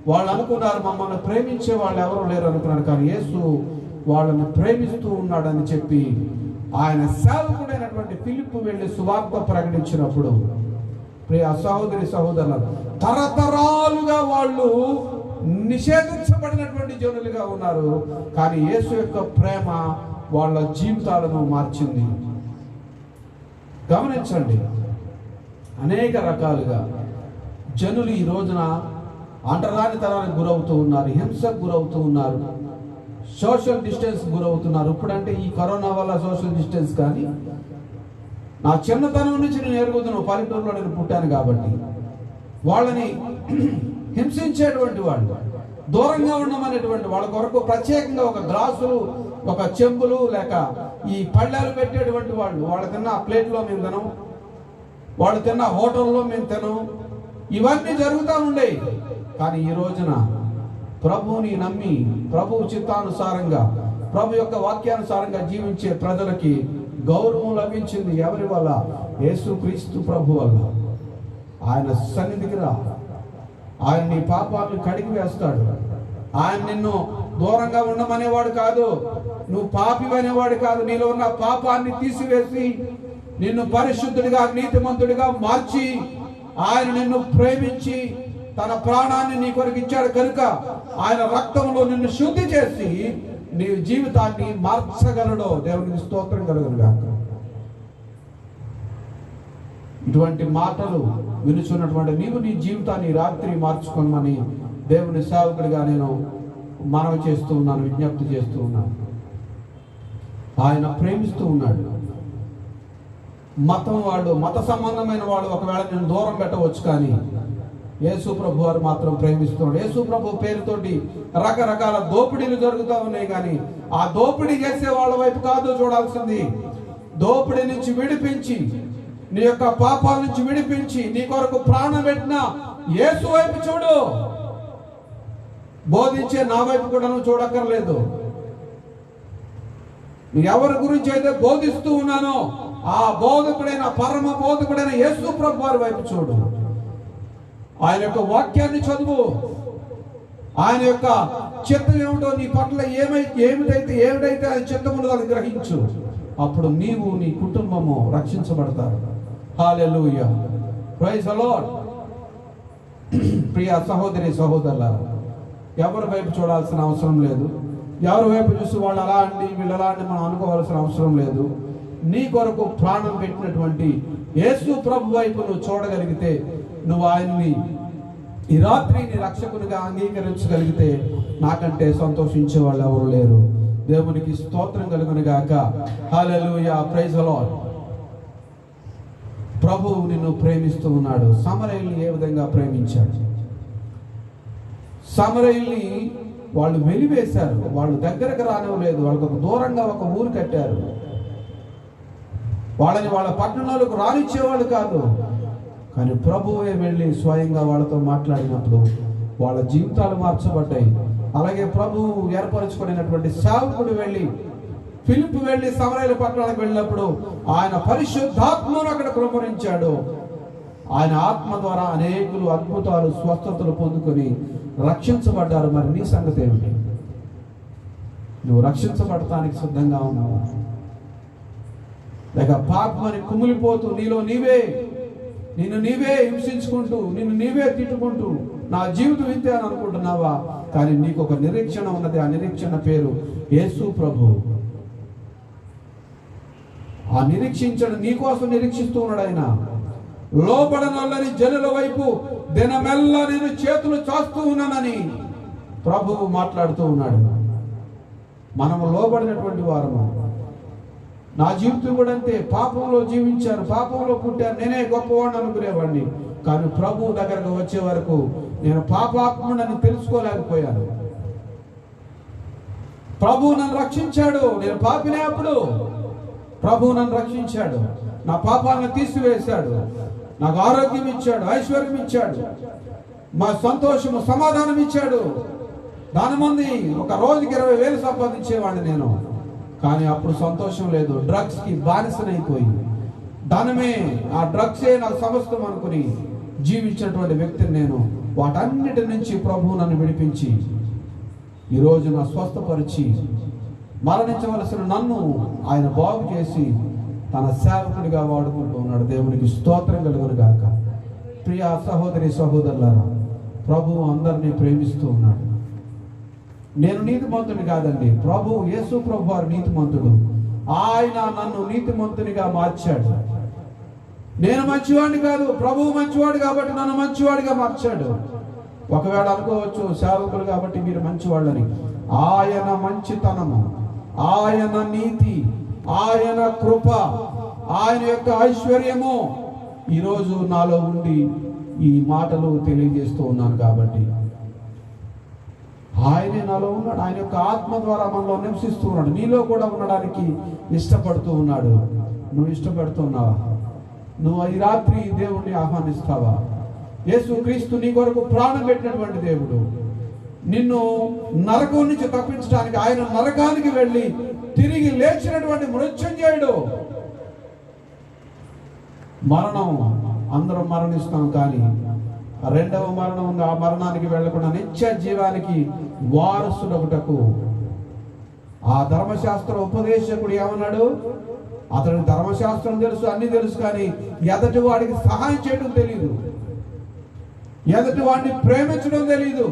వాళ్ళు అనుకున్నారు, మమ్మల్ని ప్రేమించే వాళ్ళు ఎవరు లేరు అనుకున్నారు. కానీ యేసు వాళ్ళని ప్రేమిస్తూ ఉన్నాడని చెప్పి ఆయన సేవకుడైనటువంటి ఫిలిప్పు వెళ్ళి సువార్త ప్రకటించినప్పుడు, ప్రియ సహోదరి సహోదరులు, తరతరాలుగా వాళ్ళు నిషేధించబడినటువంటి జనులుగా ఉన్నారు. కానీ యేసు యొక్క ప్రేమ వాళ్ళ జీవితాలను మార్చింది. గమనించండి, అనేక రకాలుగా జనులు ఈ రోజున అంటరానితనానికి గురవుతూ ఉన్నారు, హింసకు గురవుతూ ఉన్నారు, సోషల్ డిస్టెన్స్ గురవుతున్నారు. ఇప్పుడంటే ఈ కరోనా వల్ల సోషల్ డిస్టెన్స్, కానీ నా చిన్నతనం నుంచి నేను ఎరుగుతున్నాను, పల్లెటూరులో నేను పుట్టాను కాబట్టి వాళ్ళని హింసించేటువంటి వాళ్ళు, దూరంగా ఉండమనేటువంటి వాళ్ళ కొరకు ప్రత్యేకంగా ఒక గ్లాసులు, ఒక చెంబులు, లేక ఈ పళ్ళాలు పెట్టేటువంటి వాళ్ళు. వాళ్ళు తిన్న ప్లేట్లో మేము తినం, వాళ్ళు తిన్న హోటల్లో మేము తినం, ఇవన్నీ జరుగుతూ ఉండేవి. కానీ ఈ రోజున ప్రభువుని నమ్మి, ప్రభు చిత్తానుసారంగా, ప్రభు యొక్క వాక్యానుసారంగా జీవించే ప్రజలకి గౌరవం లభించింది. ఎవరి వల్ల? యేసుక్రీస్తు ప్రభు వల్ల. ఆయన సన్నిధికి రా, ఆయన నీ పాపాలను కడిగి వేస్తాడు. ఆయన నిన్ను దూరంగా ఉండమనేవాడు కాదు, నువ్వు పాపి అనేవాడు కాదు. నీలో ఉన్న పాపాన్ని తీసివేసి నిన్ను పరిశుద్ధుడిగా, నీతిమంతుడిగా మార్చి, ఆయన నిన్ను ప్రేమించి తన ప్రాణాన్ని నీ కొరకు ఇచ్చాడు కనుక ఆయన రక్తంలో నిన్ను శుద్ధి చేసి నీ జీవితాన్ని మార్చగలడు. దేవునికి స్తోత్రం కలుగును గాక. ఇటువంటి మాటలు వినుచున్నటువంటి నీవు నీ జీవితాన్ని రాత్రి మార్చుకోమని దేవుని సేవకుడిగా నేను మనవి చేస్తూ ఉన్నాను, విజ్ఞప్తి చేస్తూ ఉన్నాను. ఆయన ప్రేమిస్తూ ఉన్నాడు. మతం వాడు, మత సంబంధమైన వాడు ఒకవేళ నేను దూరం పెట్టవచ్చు, కానీ యేసు ప్రభు వారు మాత్రం ప్రేమిస్తున్నాడు. యేసు ప్రభు పేరుతోటి రకరకాల దోపిడీలు జరుగుతూ ఉన్నాయి, కానీ ఆ దోపిడీ చేసే వాళ్ళ వైపు కాదు చూడాల్సింది. దోపిడీ నుంచి విడిపించి, నీ యొక్క పాపాల నుంచి విడిపించి, నీ కొరకు ప్రాణం పెట్టిన యేసు వైపు చూడు. బోధించే నా వైపు కూడా నువ్వు చూడక్కర్లేదు. ఎవరి గురించి అయితే బోధిస్తూ ఉన్నానో ఆ బోధకుడైన, పరమ బోధకుడైన యేసు ప్రభు వారి వైపు చూడు. ఆయన యొక్క వాక్యాన్ని చదువు. ఆయన యొక్క చిత్తం ఏమిటో నీ పట్ల ఏమిటైతే ఆయన చిత్తం ఉన్నదో అది గ్రహించు. అప్పుడు నీవు, నీ కుటుంబము రక్షించబడతారు. హల్లెలూయా, ప్రైజ్ ది లార్డ్. ప్రియ సహోదరి సహోదరులారా, ఎవరి వైపు చూడాల్సిన అవసరం లేదు. ఎవరి వైపు చూసి వాళ్ళు అలా అండి వీళ్ళు అలా అండి మనం అనుకోవాల్సిన అవసరం లేదు. నీ కొరకు ప్రాణం పెట్టినటువంటి యేసు ప్రభు వైపు నువ్వు చూడగలిగితే, నువ్వు ఆయన్ని ఈ రాత్రి నీ రక్షకునిగా అంగీకరించగలిగితే, నాకంటే సంతోషించే వాళ్ళు ఎవరు లేరు. దేవునికి స్తోత్రం కలుగును గాక. హల్లెలూయా, ప్రైజ్ ది లార్డ్. ప్రభువు నిన్ను ప్రేమిస్తూ ఉన్నాడు. సమరయుల్ని ఏ విధంగా ప్రేమించాడు? సమరయుల్ని వాళ్ళు వెలివేశారు, వాళ్ళు దగ్గరకు రానివ్వలేదు, వాళ్ళకు ఒక దూరంగా ఒక ఊరు కట్టారు. వాళ్ళని వాళ్ళ పట్టణాలకు రానిచ్చేవాళ్ళు కాదు. కానీ ప్రభువే వెళ్ళి స్వయంగా వాళ్ళతో మాట్లాడినప్పుడు వాళ్ళ జీవితాలు మార్చబడ్డాయి. అలాగే ప్రభువు ఏర్పరచుకునేటువంటి సేవకుడు వెళ్ళి, ఫిలిప్పు వెళ్ళి సమరయుల పట్టణానికి వెళ్ళినప్పుడు ఆయన పరిశుద్ధాత్మను అక్కడ కుమ్మరించాడు. ఆయన ఆత్మ ద్వారా అనేకులు అద్భుతాలు, స్వస్థతలు పొందుకొని రక్షించబడ్డారు. మరి నీ సంగతి ఏమిటి? నువ్వు రక్షించబడటానికి సిద్ధంగా ఉన్నావా? లేక పాపమని కుమిలిపోతూ నిన్ను నీవే హింసించుకుంటూ నిన్ను నీవే తిట్టుకుంటూ నా జీవితం ఇంతే అని అనుకుంటున్నావా? కానీ నీకు ఒక నిరీక్షణ ఉన్నది. ఆ నిరీక్షణ పేరు యేసు ప్రభు. ఆ నిరీక్షించడం నీకోసం నిరీక్షిస్తూ ఉన్నాడు ఆయన. లోబడనొల్లని జనుల వైపు దినమెల్లా నేను చేతులు చాస్తూ ఉన్నానని ప్రభువు మాట్లాడుతూ ఉన్నాడు. మనము లోబడినటువంటి వారము. నా జీవితం కూడా అంతే. పాపంలో జీవించాను, పాపంలో పుట్టాను, నేనే గొప్పవాడిని అనుకునేవాడిని. కానీ ప్రభువు దగ్గరకు వచ్చే వరకు నేను పాపాత్ముడని తెలుసుకోలేకపోయాను. ప్రభువు నన్ను రక్షించాడు. నేను పాపినే అప్పుడు. ప్రభువు నన్ను రక్షించాడు, నా పాపాలను తీసివేశాడు, నాకు ఆరోగ్యం ఇచ్చాడు, ఐశ్వర్యం ఇచ్చాడు, మా సంతోషము సమాధానం ఇచ్చాడు. దాని మంది ఒక రోజుకి 20,000 సంపాదించేవాడిని నేను. కానీ అప్పుడు సంతోషం లేదు. డ్రగ్స్కి బానిసనైపోయి ధనమే, ఆ డ్రగ్సే నాకు సమస్తం అనుకుని జీవించినటువంటి వ్యక్తిని నేను. వాటన్నిటి నుంచి ప్రభువు నన్ను విడిపించి ఈరోజు నా స్వస్థపరిచి మరణించవలసిన నన్ను ఆయన బాగు చేసి తన సేవకుడిగా వాడుకుంటూ ఉన్నాడు. దేవునికి స్తోత్రం కలుగును గాక. ప్రియ సహోదరి సహోదరులారా, ప్రభువు అందరినీ ప్రేమిస్తూ ఉన్నాడు. నేను నీతిమంతుని కాదండి, ప్రభువు యేసు ప్రభు వారు నీతిమంతుడు. ఆయన నన్ను నీతిమంతునిగా మార్చాడు. నేను మంచివాడిని కాదు, ప్రభువు మంచివాడు కాబట్టి నన్ను మంచివాడిగా మార్చాడు. ఒకవేళ అనుకోవచ్చు సేవకులు కాబట్టి మీరు మంచివాళ్ళని. ఆయన మంచితనము, ఆయన నీతి, ఆయన కృప, ఆయన యొక్క ఐశ్వర్యము ఈరోజు నాలో ఉండి ఈ మాటలు తెలియజేస్తూ ఉన్నాను. కాబట్టి ఆయనే నాలో ఉన్నాడు. ఆయన యొక్క ఆత్మ ద్వారా మనలో నివసిస్తూ ఉన్నాడు. నీలో కూడా ఉండడానికి ఇష్టపడుతూ ఉన్నాడు. నువ్వు ఇష్టపడుతున్నావా? నువ్వు ఈ రాత్రి దేవుణ్ణి ఆహ్వానిస్తావా? యేసు క్రీస్తు నీ కొరకు ప్రాణం పెట్టినటువంటి దేవుడు. నిన్ను నరకం నుంచి తప్పించడానికి ఆయన నరకానికి వెళ్ళి తిరిగి లేచినటువంటి మృత్యుంజయుడు. మరణం అందరం మరణిస్తాం, కానీ రెండవ మరణం ఉంది. ఆ మరణానికి వెళ్లకుండా నిత్య జీవానికి వారసుడొకటకు ఆ ధర్మశాస్త్ర ఉపదేశకుడు ఏమన్నాడు? అతనికి ధర్మశాస్త్రం తెలుసు, అన్ని తెలుసు, కానీ ఎదటి వాడికి సహాయం చేయడం తెలియదు, ఎదటి వాడిని ప్రేమించడం తెలియదు.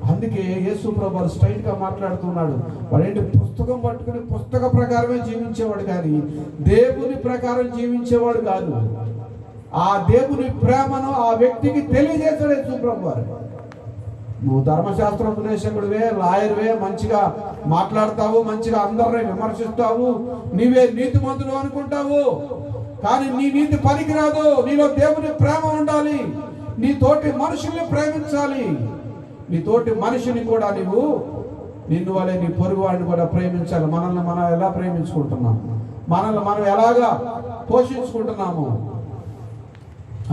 అందుకే యేసు ప్రభు స్ట్రైట్ గా మాట్లాడుతున్నాడు. వాడేంటి పుస్తకం పట్టుకుని పుస్తక ప్రకారమే జీవించేవాడు, కానీ దేవుని ప్రకారం జీవించేవాడు కాదు. ఆ దేవుని ప్రేమను ఆ వ్యక్తికి తెలియజేశాడు యేసు ప్రభు వారు. నువ్వు ధర్మశాస్త్ర ఉపదేశకుడివే, లాయర్వే, మంచిగా మాట్లాడతావు, మంచిగా అందరినీ విమర్శిస్తావు, నీవే నీతిమంతుడు అనుకుంటావు, కానీ నీ నీతి పనికిరాదు. నీలో దేవుని ప్రేమ ఉండాలి. నీ తోటి మనుషుల్ని ప్రేమించాలి. నీ తోటి మనిషిని కూడా నిన్ను వలె నీ పొరుగు వాడిని కూడా ప్రేమించాలి. మనల్ని మనం ఎలా ప్రేమించుకుంటున్నాం, మనల్ని మనం ఎలాగా పోషించుకుంటున్నాము,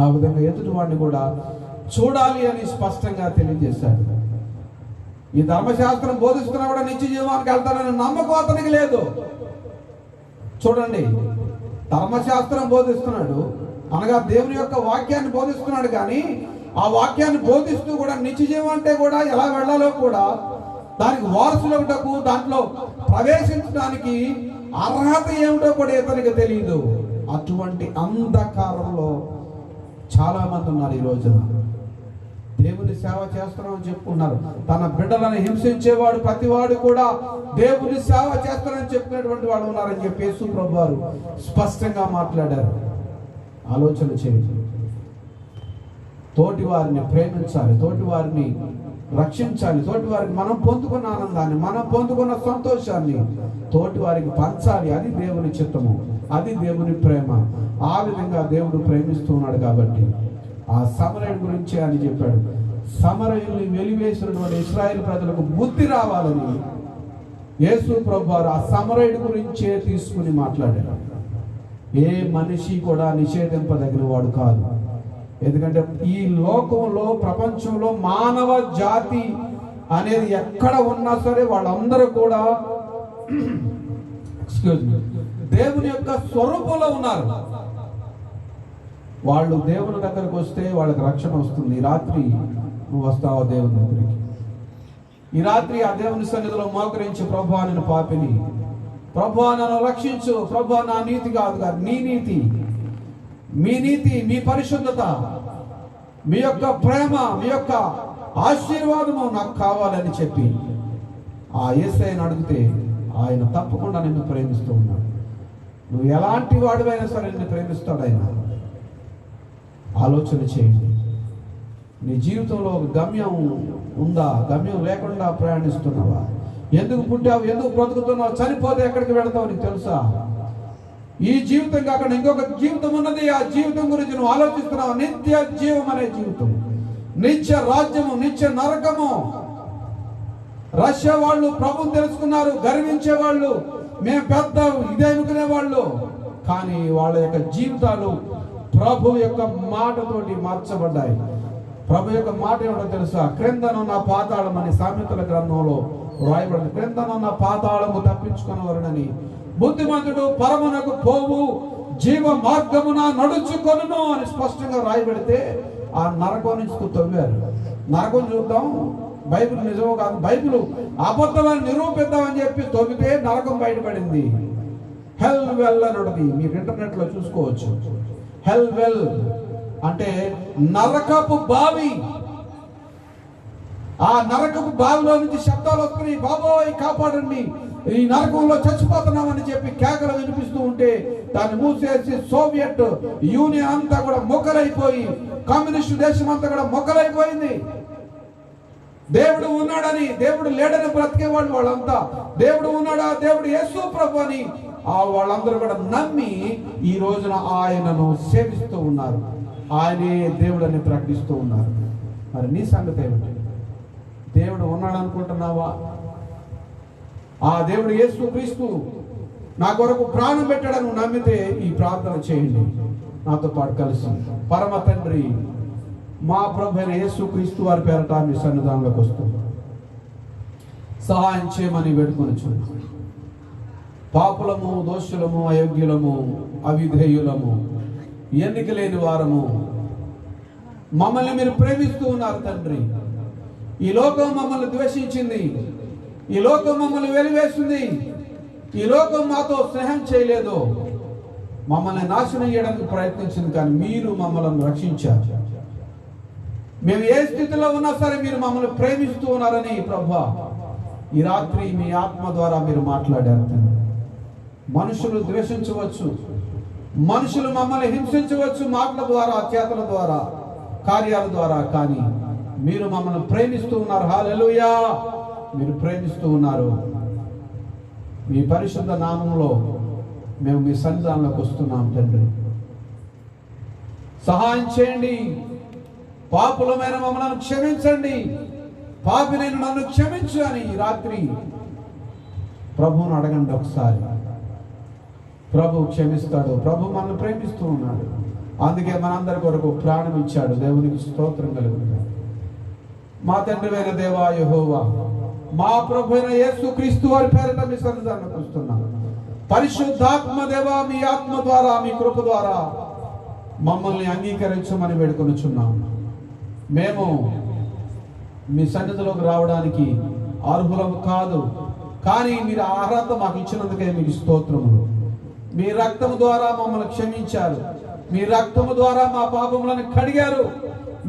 ఆ విధంగా ఎదుటి వాడిని కూడా చూడాలి అని స్పష్టంగా తెలియజేశాడు. ఈ ధర్మశాస్త్రం బోధిస్తున్నా కూడా నిత్య జీవానికి వెళ్తానని నమ్మకం అతనికి లేదు. చూడండి, ధర్మశాస్త్రం బోధిస్తున్నాడు అనగా దేవుని యొక్క వాక్యాన్ని బోధిస్తున్నాడు, కానీ ఆ వాక్యాన్ని బోధిస్తూ కూడా నిత్య జీవం అంటే కూడా ఎలా వెళ్ళాలో కూడా దానికి వారసులవుటకు, దాంట్లో ప్రవేశించడానికి అర్హత ఏమిటో కూడా ఇతనికి తెలియదు. అటువంటి అంధకారంలో చాలా మంది ఉన్నారు ఈ రోజున. దేవుని సేవ చేస్తున్నామని చెప్పుకున్నారు. తన బిడ్డలను హింసించేవాడు ప్రతివాడు కూడా దేవుని సేవ చేస్తానని చెప్పినటువంటి వాడు ఉన్నారని చెప్పి యేసు ప్రభు వారు స్పష్టంగా మాట్లాడారు. ఆలోచన చేయండి. తోటి వారిని ప్రేమించాలి, తోటి వారిని రక్షించాలి, తోటి వారికి మనం పొందుకున్న ఆనందాన్ని, మనం పొందుకున్న సంతోషాన్ని తోటి వారికి పంచాలి. అది దేవుని చిత్తము, అది దేవుని ప్రేమ. ఆ విధంగా దేవుడు ప్రేమిస్తూ ఉన్నాడు. కాబట్టి ఆ సమరయుడి గురించి అని చెప్పాడు. సమరయుల్ని వెలివేసినటువంటి ఇశ్రాయేలు ప్రజలకు బుద్ధి రావాలని యేసు ప్రభు వారు ఆ సమరయుడి గురించే తీసుకుని మాట్లాడారు. ఏ మనిషి కూడా నిషేధింపదగిన వాడు కాదు. ఎందుకంటే ఈ లోకంలో, ప్రపంచంలో మానవ జాతి అనేది ఎక్కడ ఉన్నా సరే వాళ్ళందరూ కూడా దేవుని యొక్క స్వరూపంలో ఉన్నారు. వాళ్ళు దేవుని దగ్గరకు వస్తే వాళ్ళకి రక్షణ వస్తుంది. ఈ రాత్రి నువ్వు వస్తావా దేవుని దగ్గరికి? ఈ రాత్రి ఆ దేవుని సన్నిధిలో మోకరించి, ప్రభువా నేను పాపిని, ప్రభువా నన్ను రక్షించు, ప్రభువా నా నీతి కాదు గారు నీ నీతి, మీ నీతి, మీ పరిశుద్ధత, మీ యొక్క ప్రేమ, మీ యొక్క ఆశీర్వాదము నాకు కావాలని చెప్పి ఆ యేసయ్యను అడిగితే ఆయన తప్పకుండా నిన్ను ప్రేమిస్తూ ఉన్నాడు. నువ్వు ఎలాంటి వాడివైనా సరే నిన్ను ప్రేమిస్తాడు ఆయన. ఆలోచన చేయండి. నీ జీవితంలో ఒక గమ్యం ఉందా? గమ్యం లేకుండా ప్రయాణిస్తున్నావా? ఎందుకు పుట్టావు? ఎందుకు బ్రతుకుతున్నావు? చనిపోతే ఎక్కడికి వెళతావు నీకు తెలుసా? ఈ జీవితం కాకుండా ఇంకొక జీవితం ఉన్నది. ఆ జీవితం గురించి నువ్వు ఆలోచిస్తున్నావు. నిత్య జీవం అనే జీవితం, నిత్య రాజ్యము, నిత్య నరకము. రష్యా వాళ్ళు ప్రభువుని తెలుసుకున్నారు, గర్వించే వాళ్ళు, మేము పెద్ద ఇదే అనుకునే వాళ్ళు. కానీ వాళ్ళ యొక్క జీవితాలు ప్రభు యొక్క మాటతోటి మార్చబడ్డాయి. ప్రభు యొక్క మాట ఏమిటో తెలుసా? క్రిందనున్న పాతాళం అని సామెతల గ్రంథంలో రాయబడింది. క్రిందనున్న పాతాళము తప్పించుకున్నవరనని బుద్ధిమంతుడు పరమునకు పోవు జీవ మార్గమున నడుచుకొనును అని స్పష్టంగా రాయబడితే ఆ నరకం నుంచి తవ్వారు. నరకం చూద్దాం, బైబిల్ నిజమో కాదు, బైబిల్ అబద్ధమని నిరూపిద్దామని చెప్పి తవ్వితే నరకం బయటపడింది. హెల్ వెల్ అని మీరు ఇంటర్నెట్ లో చూసుకోవచ్చు. హెల్ వెల్ అంటే నరకపు బావి. ఆ నరకపు బావిలో నుంచి శబ్దాలు వస్తున్నాయి, బాబోయ్ కాపాడండి, ఈ నరకంలో చచ్చిపోతున్నామని చెప్పి కేకలు వినిపిస్తూ ఉంటే దాన్ని మూసేసి సోవియట్ యూనియన్ అంతా కూడా మొక్కలైపోయి, కమ్యూనిస్టు దేశం అంతా కూడా మొక్కలైపోయింది. దేవుడు ఉన్నాడని, దేవుడు లేడని బ్రతికే వాళ్ళంతా దేవుడు ఉన్నాడా, దేవుడు యేసు ప్రభు అని వాళ్ళందరూ కూడా నమ్మి ఈ రోజున ఆయనను సేవిస్తూ ఉన్నారు. ఆయనే దేవుడని ప్రకటిస్తూ ఉన్నారు. మరి నీ సంగతి ఏమిటి? దేవుడు ఉన్నాడు అనుకుంటున్నావా? ఆ దేవుడు యేసు క్రీస్తు నా కొరకు ప్రాణం పెట్టాడని నమ్మితే ఈ ప్రార్థన చేయండి నాతో పాటు కలిసి. పరమ తండ్రి, మా ప్రభు అయిన యేసు క్రీస్తు వారి పేరట మీ సన్నిధానంలోకి వస్తుంది. సహాయం చేయమని వేడుకొనుచున్నాను. పాపులము, దోషులము, అయోగ్యులము, అవిధేయులము, ఎన్నిక లేని వారము, మమ్మల్ని మీరు ప్రేమిస్తూ ఉన్నారు తండ్రి. ఈ లోకం మమ్మల్ని ద్వేషించింది, ఈ లోకం మమ్మల్ని వెలివేస్తుంది, ఈ లోకం మాతో స్నేహం చేయలేదు, మమ్మల్ని నాశనం చేయడానికి ప్రయత్నించింది. కానీ మీరు మమ్మల్ని రక్షించారు. మేము ఏ స్థితిలో ఉన్నా సరే మీరు మమ్మల్ని ప్రేమిస్తూ ఉన్నారని ప్రభువా ఈ రాత్రి మీ ఆత్మ ద్వారా మీరు మాట్లాడారు తండ్రి. మనుషులు ద్వేషించవచ్చు, మనుషులు మమ్మల్ని హింసించవచ్చు, మాటల ద్వారా, చేతల ద్వారా, కార్యాల ద్వారా, కానీ మీరు మమ్మల్ని ప్రేమిస్తూ ఉన్నారు. హల్లెలూయా! మీరు ప్రేమిస్తూ ఉన్నారు. మీ పరిశుద్ధ నామంలో మేము మీ సన్నిధానంలోకి వస్తున్నాం తండ్రి. సహాయం చేయండి. పాపులమైన మమ్మల్ని క్షమించండి, పాపినైన నన్ను క్షమించు అని రాత్రి ప్రభువును అడగండి ఒకసారి. ప్రభు క్షమిస్తాడు. ప్రభు మనల్ని ప్రేమిస్తూ ఉన్నాడు. అందుకే మనందరి కొరకు ప్రాణం ఇచ్చాడు. దేవునికి స్తోత్రం కలుగుతుంది. మా తండ్రివైన దేవా యెహోవా, మా ప్రభు అయిన యేసు క్రీస్తు వారి పేరిట మీ సన్నిధానంలోకి వస్తున్నాం. పరిశుద్ధాత్మ దేవా, మీ ఆత్మ ద్వారా, మీ కృప ద్వారా మమ్మల్ని అంగీకరించమని వేడుకొనుచున్నాం. మేము మీ సన్నిధిలోకి రావడానికి అర్హులము కాదు, కానీ మీరు అర్హత మాకు ఇచ్చినందుకే మీకు స్తోత్రములు. మీ రక్తము ద్వారా మమ్మల్ని క్షమించారు, మీ రక్తము ద్వారా మా పాపములను కడిగారు,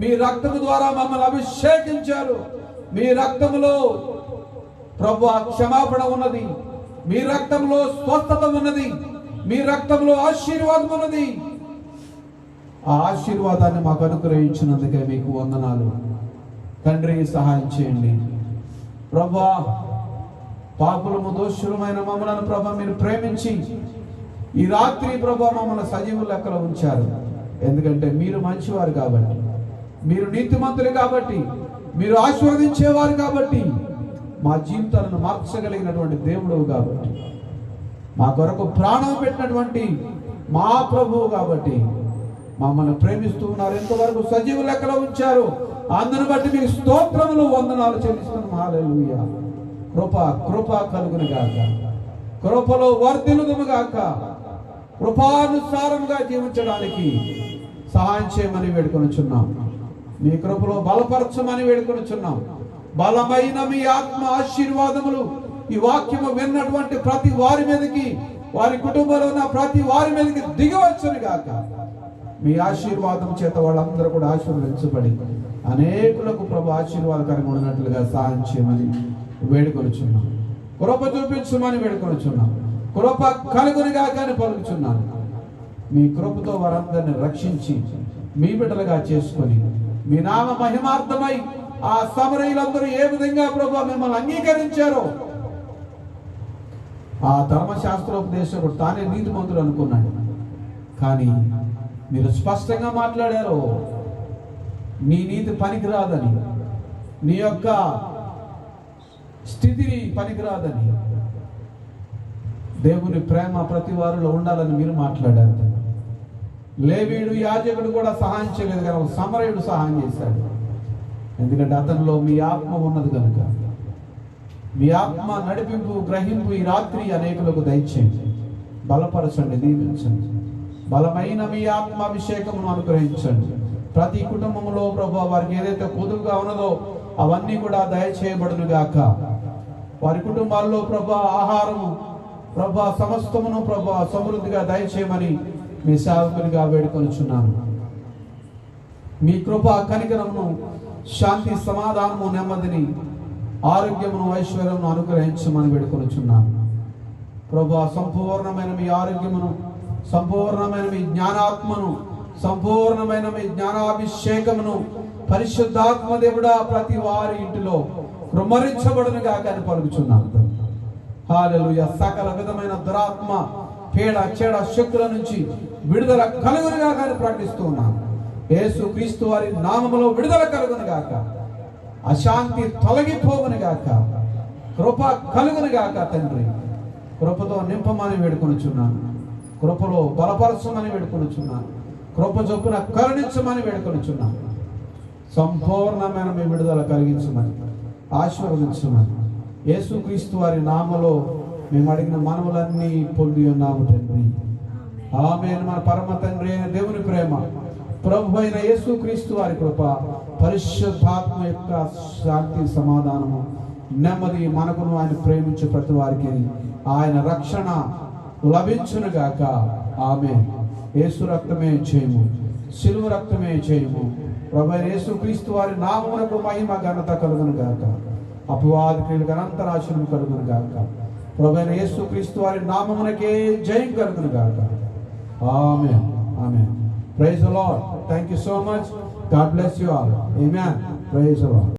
మీ రక్తము ద్వారా మమ్మల్ని అభిషేకించారు. మీ రక్తములో ప్రభువా క్షమాపణ ఉన్నది, మీ రక్తంలో స్వస్థత ఉన్నది, మీ రక్తంలో ఆశీర్వాదం ఉన్నది. ఆ ఆశీర్వాదాన్ని మాకు అనుగ్రహించినందుకే మీకు వందనాలు తండ్రి. సహాయం చేయండి ప్రభువా. పాపులము, దోషులమైన మమ్మల్ని ప్రభా మీరు ప్రేమించి ఈ రాత్రి ప్రభా మమ్మల్ని సజీవ లెక్కలో ఉంచారు. ఎందుకంటే మీరు మంచివారు కాబట్టి, మీరు నీతిమంతులు కాబట్టి, మీరు ఆశీర్వదించేవారు కాబట్టి, మా జీవితాలను మార్చగలిగినటువంటి దేవుడు కాబట్టి, మా కొరకు ప్రాణం పెట్టినటువంటి మా ప్రభువు కాబట్టి మమ్మల్ని ప్రేమిస్తూ ఉన్నారు. ఎంతవరకు సజీవ లెక్కలో ఉంచారు. అందును బట్టి మీకు స్తోత్రములు, వందనాలు చెల్లిస్తున్నాం. హల్లెలూయా. కృప కలుగును గాక, కృపలో వర్ధిల్లుదుము గాక, కృపానుసారముగా జీవించడానికి సహాయం చేయమని వేడుకొనుచున్నాం. మీ కృపలో బలపరచమని వేడుకొనుచున్నాం. బలమైన మీ ఆత్మ ఆశీర్వాదములు ఈ వాక్యము విన్నటువంటి ప్రతి వారి మీదకి, వారి కుటుంబంలో ఉన్న ప్రతి వారి మీదకి దిగవచ్చును గాక. మీ ఆశీర్వాదం చేత వాళ్ళందరూ కూడా ఆశీర్వదించబడి అనేకులకు ప్రభు ఆశీర్వాదకరంగా ఉన్నట్లుగా సహాయం చేయమని వేడుకొనుచున్నాం. కృప చూపించమని వేడుకొనుచున్నాం. కృప కలుగునిగా కానీ పలుకుచున్నాను. మీ కృపతో వారందరిని రక్షించి మీ బిడ్డలుగా చేసుకొని మీ నామ మహిమార్థమై ఆ సమరయులందరూ ఏ విధంగా ప్రభు మిమ్మల్ని అంగీకరించారో, ఆ ధర్మశాస్త్రోపదేశకుడు తానే నీతిమంతుడు అనుకున్నాడు. కానీ మీరు స్పష్టంగా మాట్లాడారు, నీ నీతి పనికిరాదని, నీ యొక్క స్థితిని పనికిరాదని, దేవుని ప్రేమ ప్రతి వారిలో ఉండాలని మీరు మాట్లాడారు. లేవీయుడు యాజకుడు కూడా సహాయం చేయలేదు, కానీ ఒక సమరయుడు సహాయం చేశాడు. ఎందుకంటే అతనిలో మీ ఆత్మ ఉన్నది కనుక. మీ ఆత్మ నడిపింపు, గ్రహింపు ఈ రాత్రి అనేకులకు దయచేయండి. బలపరచండి, దీవించండి. బలమైన మీ ఆత్మ అభిషేకమును అనుగ్రహించండి. ప్రతి కుటుంబంలో ప్రభు వారికి ఏదైతే కొదువుగా ఉన్నదో అవన్నీ కూడా దయచేయబడును గాక. వారి కుటుంబాల్లో ప్రభు ఆహారము ప్రభు సమస్తమును ప్రభు సమృద్ధిగా దయచేయమని మీ సేవకునిగా వేడుకొనుచున్నాను. మీ కృప కనికరమును, శాంతి సమాధానము, నెమ్మదిని, ఆరోగ్యమును, ఐశ్వర్యమును అనుగ్రహించమని వేడుకొనుచున్నాను. ప్రభు సంపూర్ణమైన మీ ఆరోగ్యమును, సంపూర్ణమైన మీ జ్ఞానాత్మను, సంపూర్ణమైన మీ జ్ఞానాభిషేకమును పరిశుద్ధాత్మ దేవుడా ప్రతి వారి ఇంటిలో కృమ్మరించబడునుగా కానీ పలుకుచున్నాను. హల్లెలూయా. సకల విధమైన దురాత్మ, పేడ, చెడ శక్తుల నుంచి విడుదల కలుగునుగా కానీ ప్రకటిస్తూ ఉన్నాను. యేసు క్రీస్తు వారి నామములో విడుదల కలుగునుగాక. అశాంతి తొలగిపోవునుగాక. కృప కలుగునుగాక. తండ్రి, కృపతో నింపమని వేడుకొనుచున్నాను. కృపలో బలపరచమని వేడుకొనుచున్నాను. కృప చొప్పున కరుణించమని వేడుకొనుచున్నాను. సంపూర్ణమైన మీ విడుదల కలిగించమని, ఆశీర్వదించమని యేసుక్రీస్తు వారి నామలో మేము అడిగిన మనవులన్నీ పొంది ఉన్నాము తండ్రి. ఆమేన్. మన పరమ తండ్రి అయిన దేవుని ప్రేమ, ప్రభు అయిన యేసుక్రీస్తు వారి కృప, పరిశుద్ధాత్మ యొక్క శాంతి, సమాధానము, నెమ్మది మనకును ఆయన ప్రేమించే ప్రతి వారికి ఆయన రక్షణ లభించునుగాక. ఆమేన్. యేసు రక్తమే చేయము, సిలువ రక్తమే చేయము. ప్రభు అయిన యేసుక్రీస్తు వారి నామమునకు మహిమ ఘనత కలుగునుగాక. అపవాది క్రియలకు అనంతరాశనం కలుగునుగాక. ప్రభు అయిన యేసుక్రీస్తు వారి నామమునకే జయం కలుగునుగాక. Amen. Amen. Praise the Lord. Thank you so much. God bless you all. Amen. Praise the lord.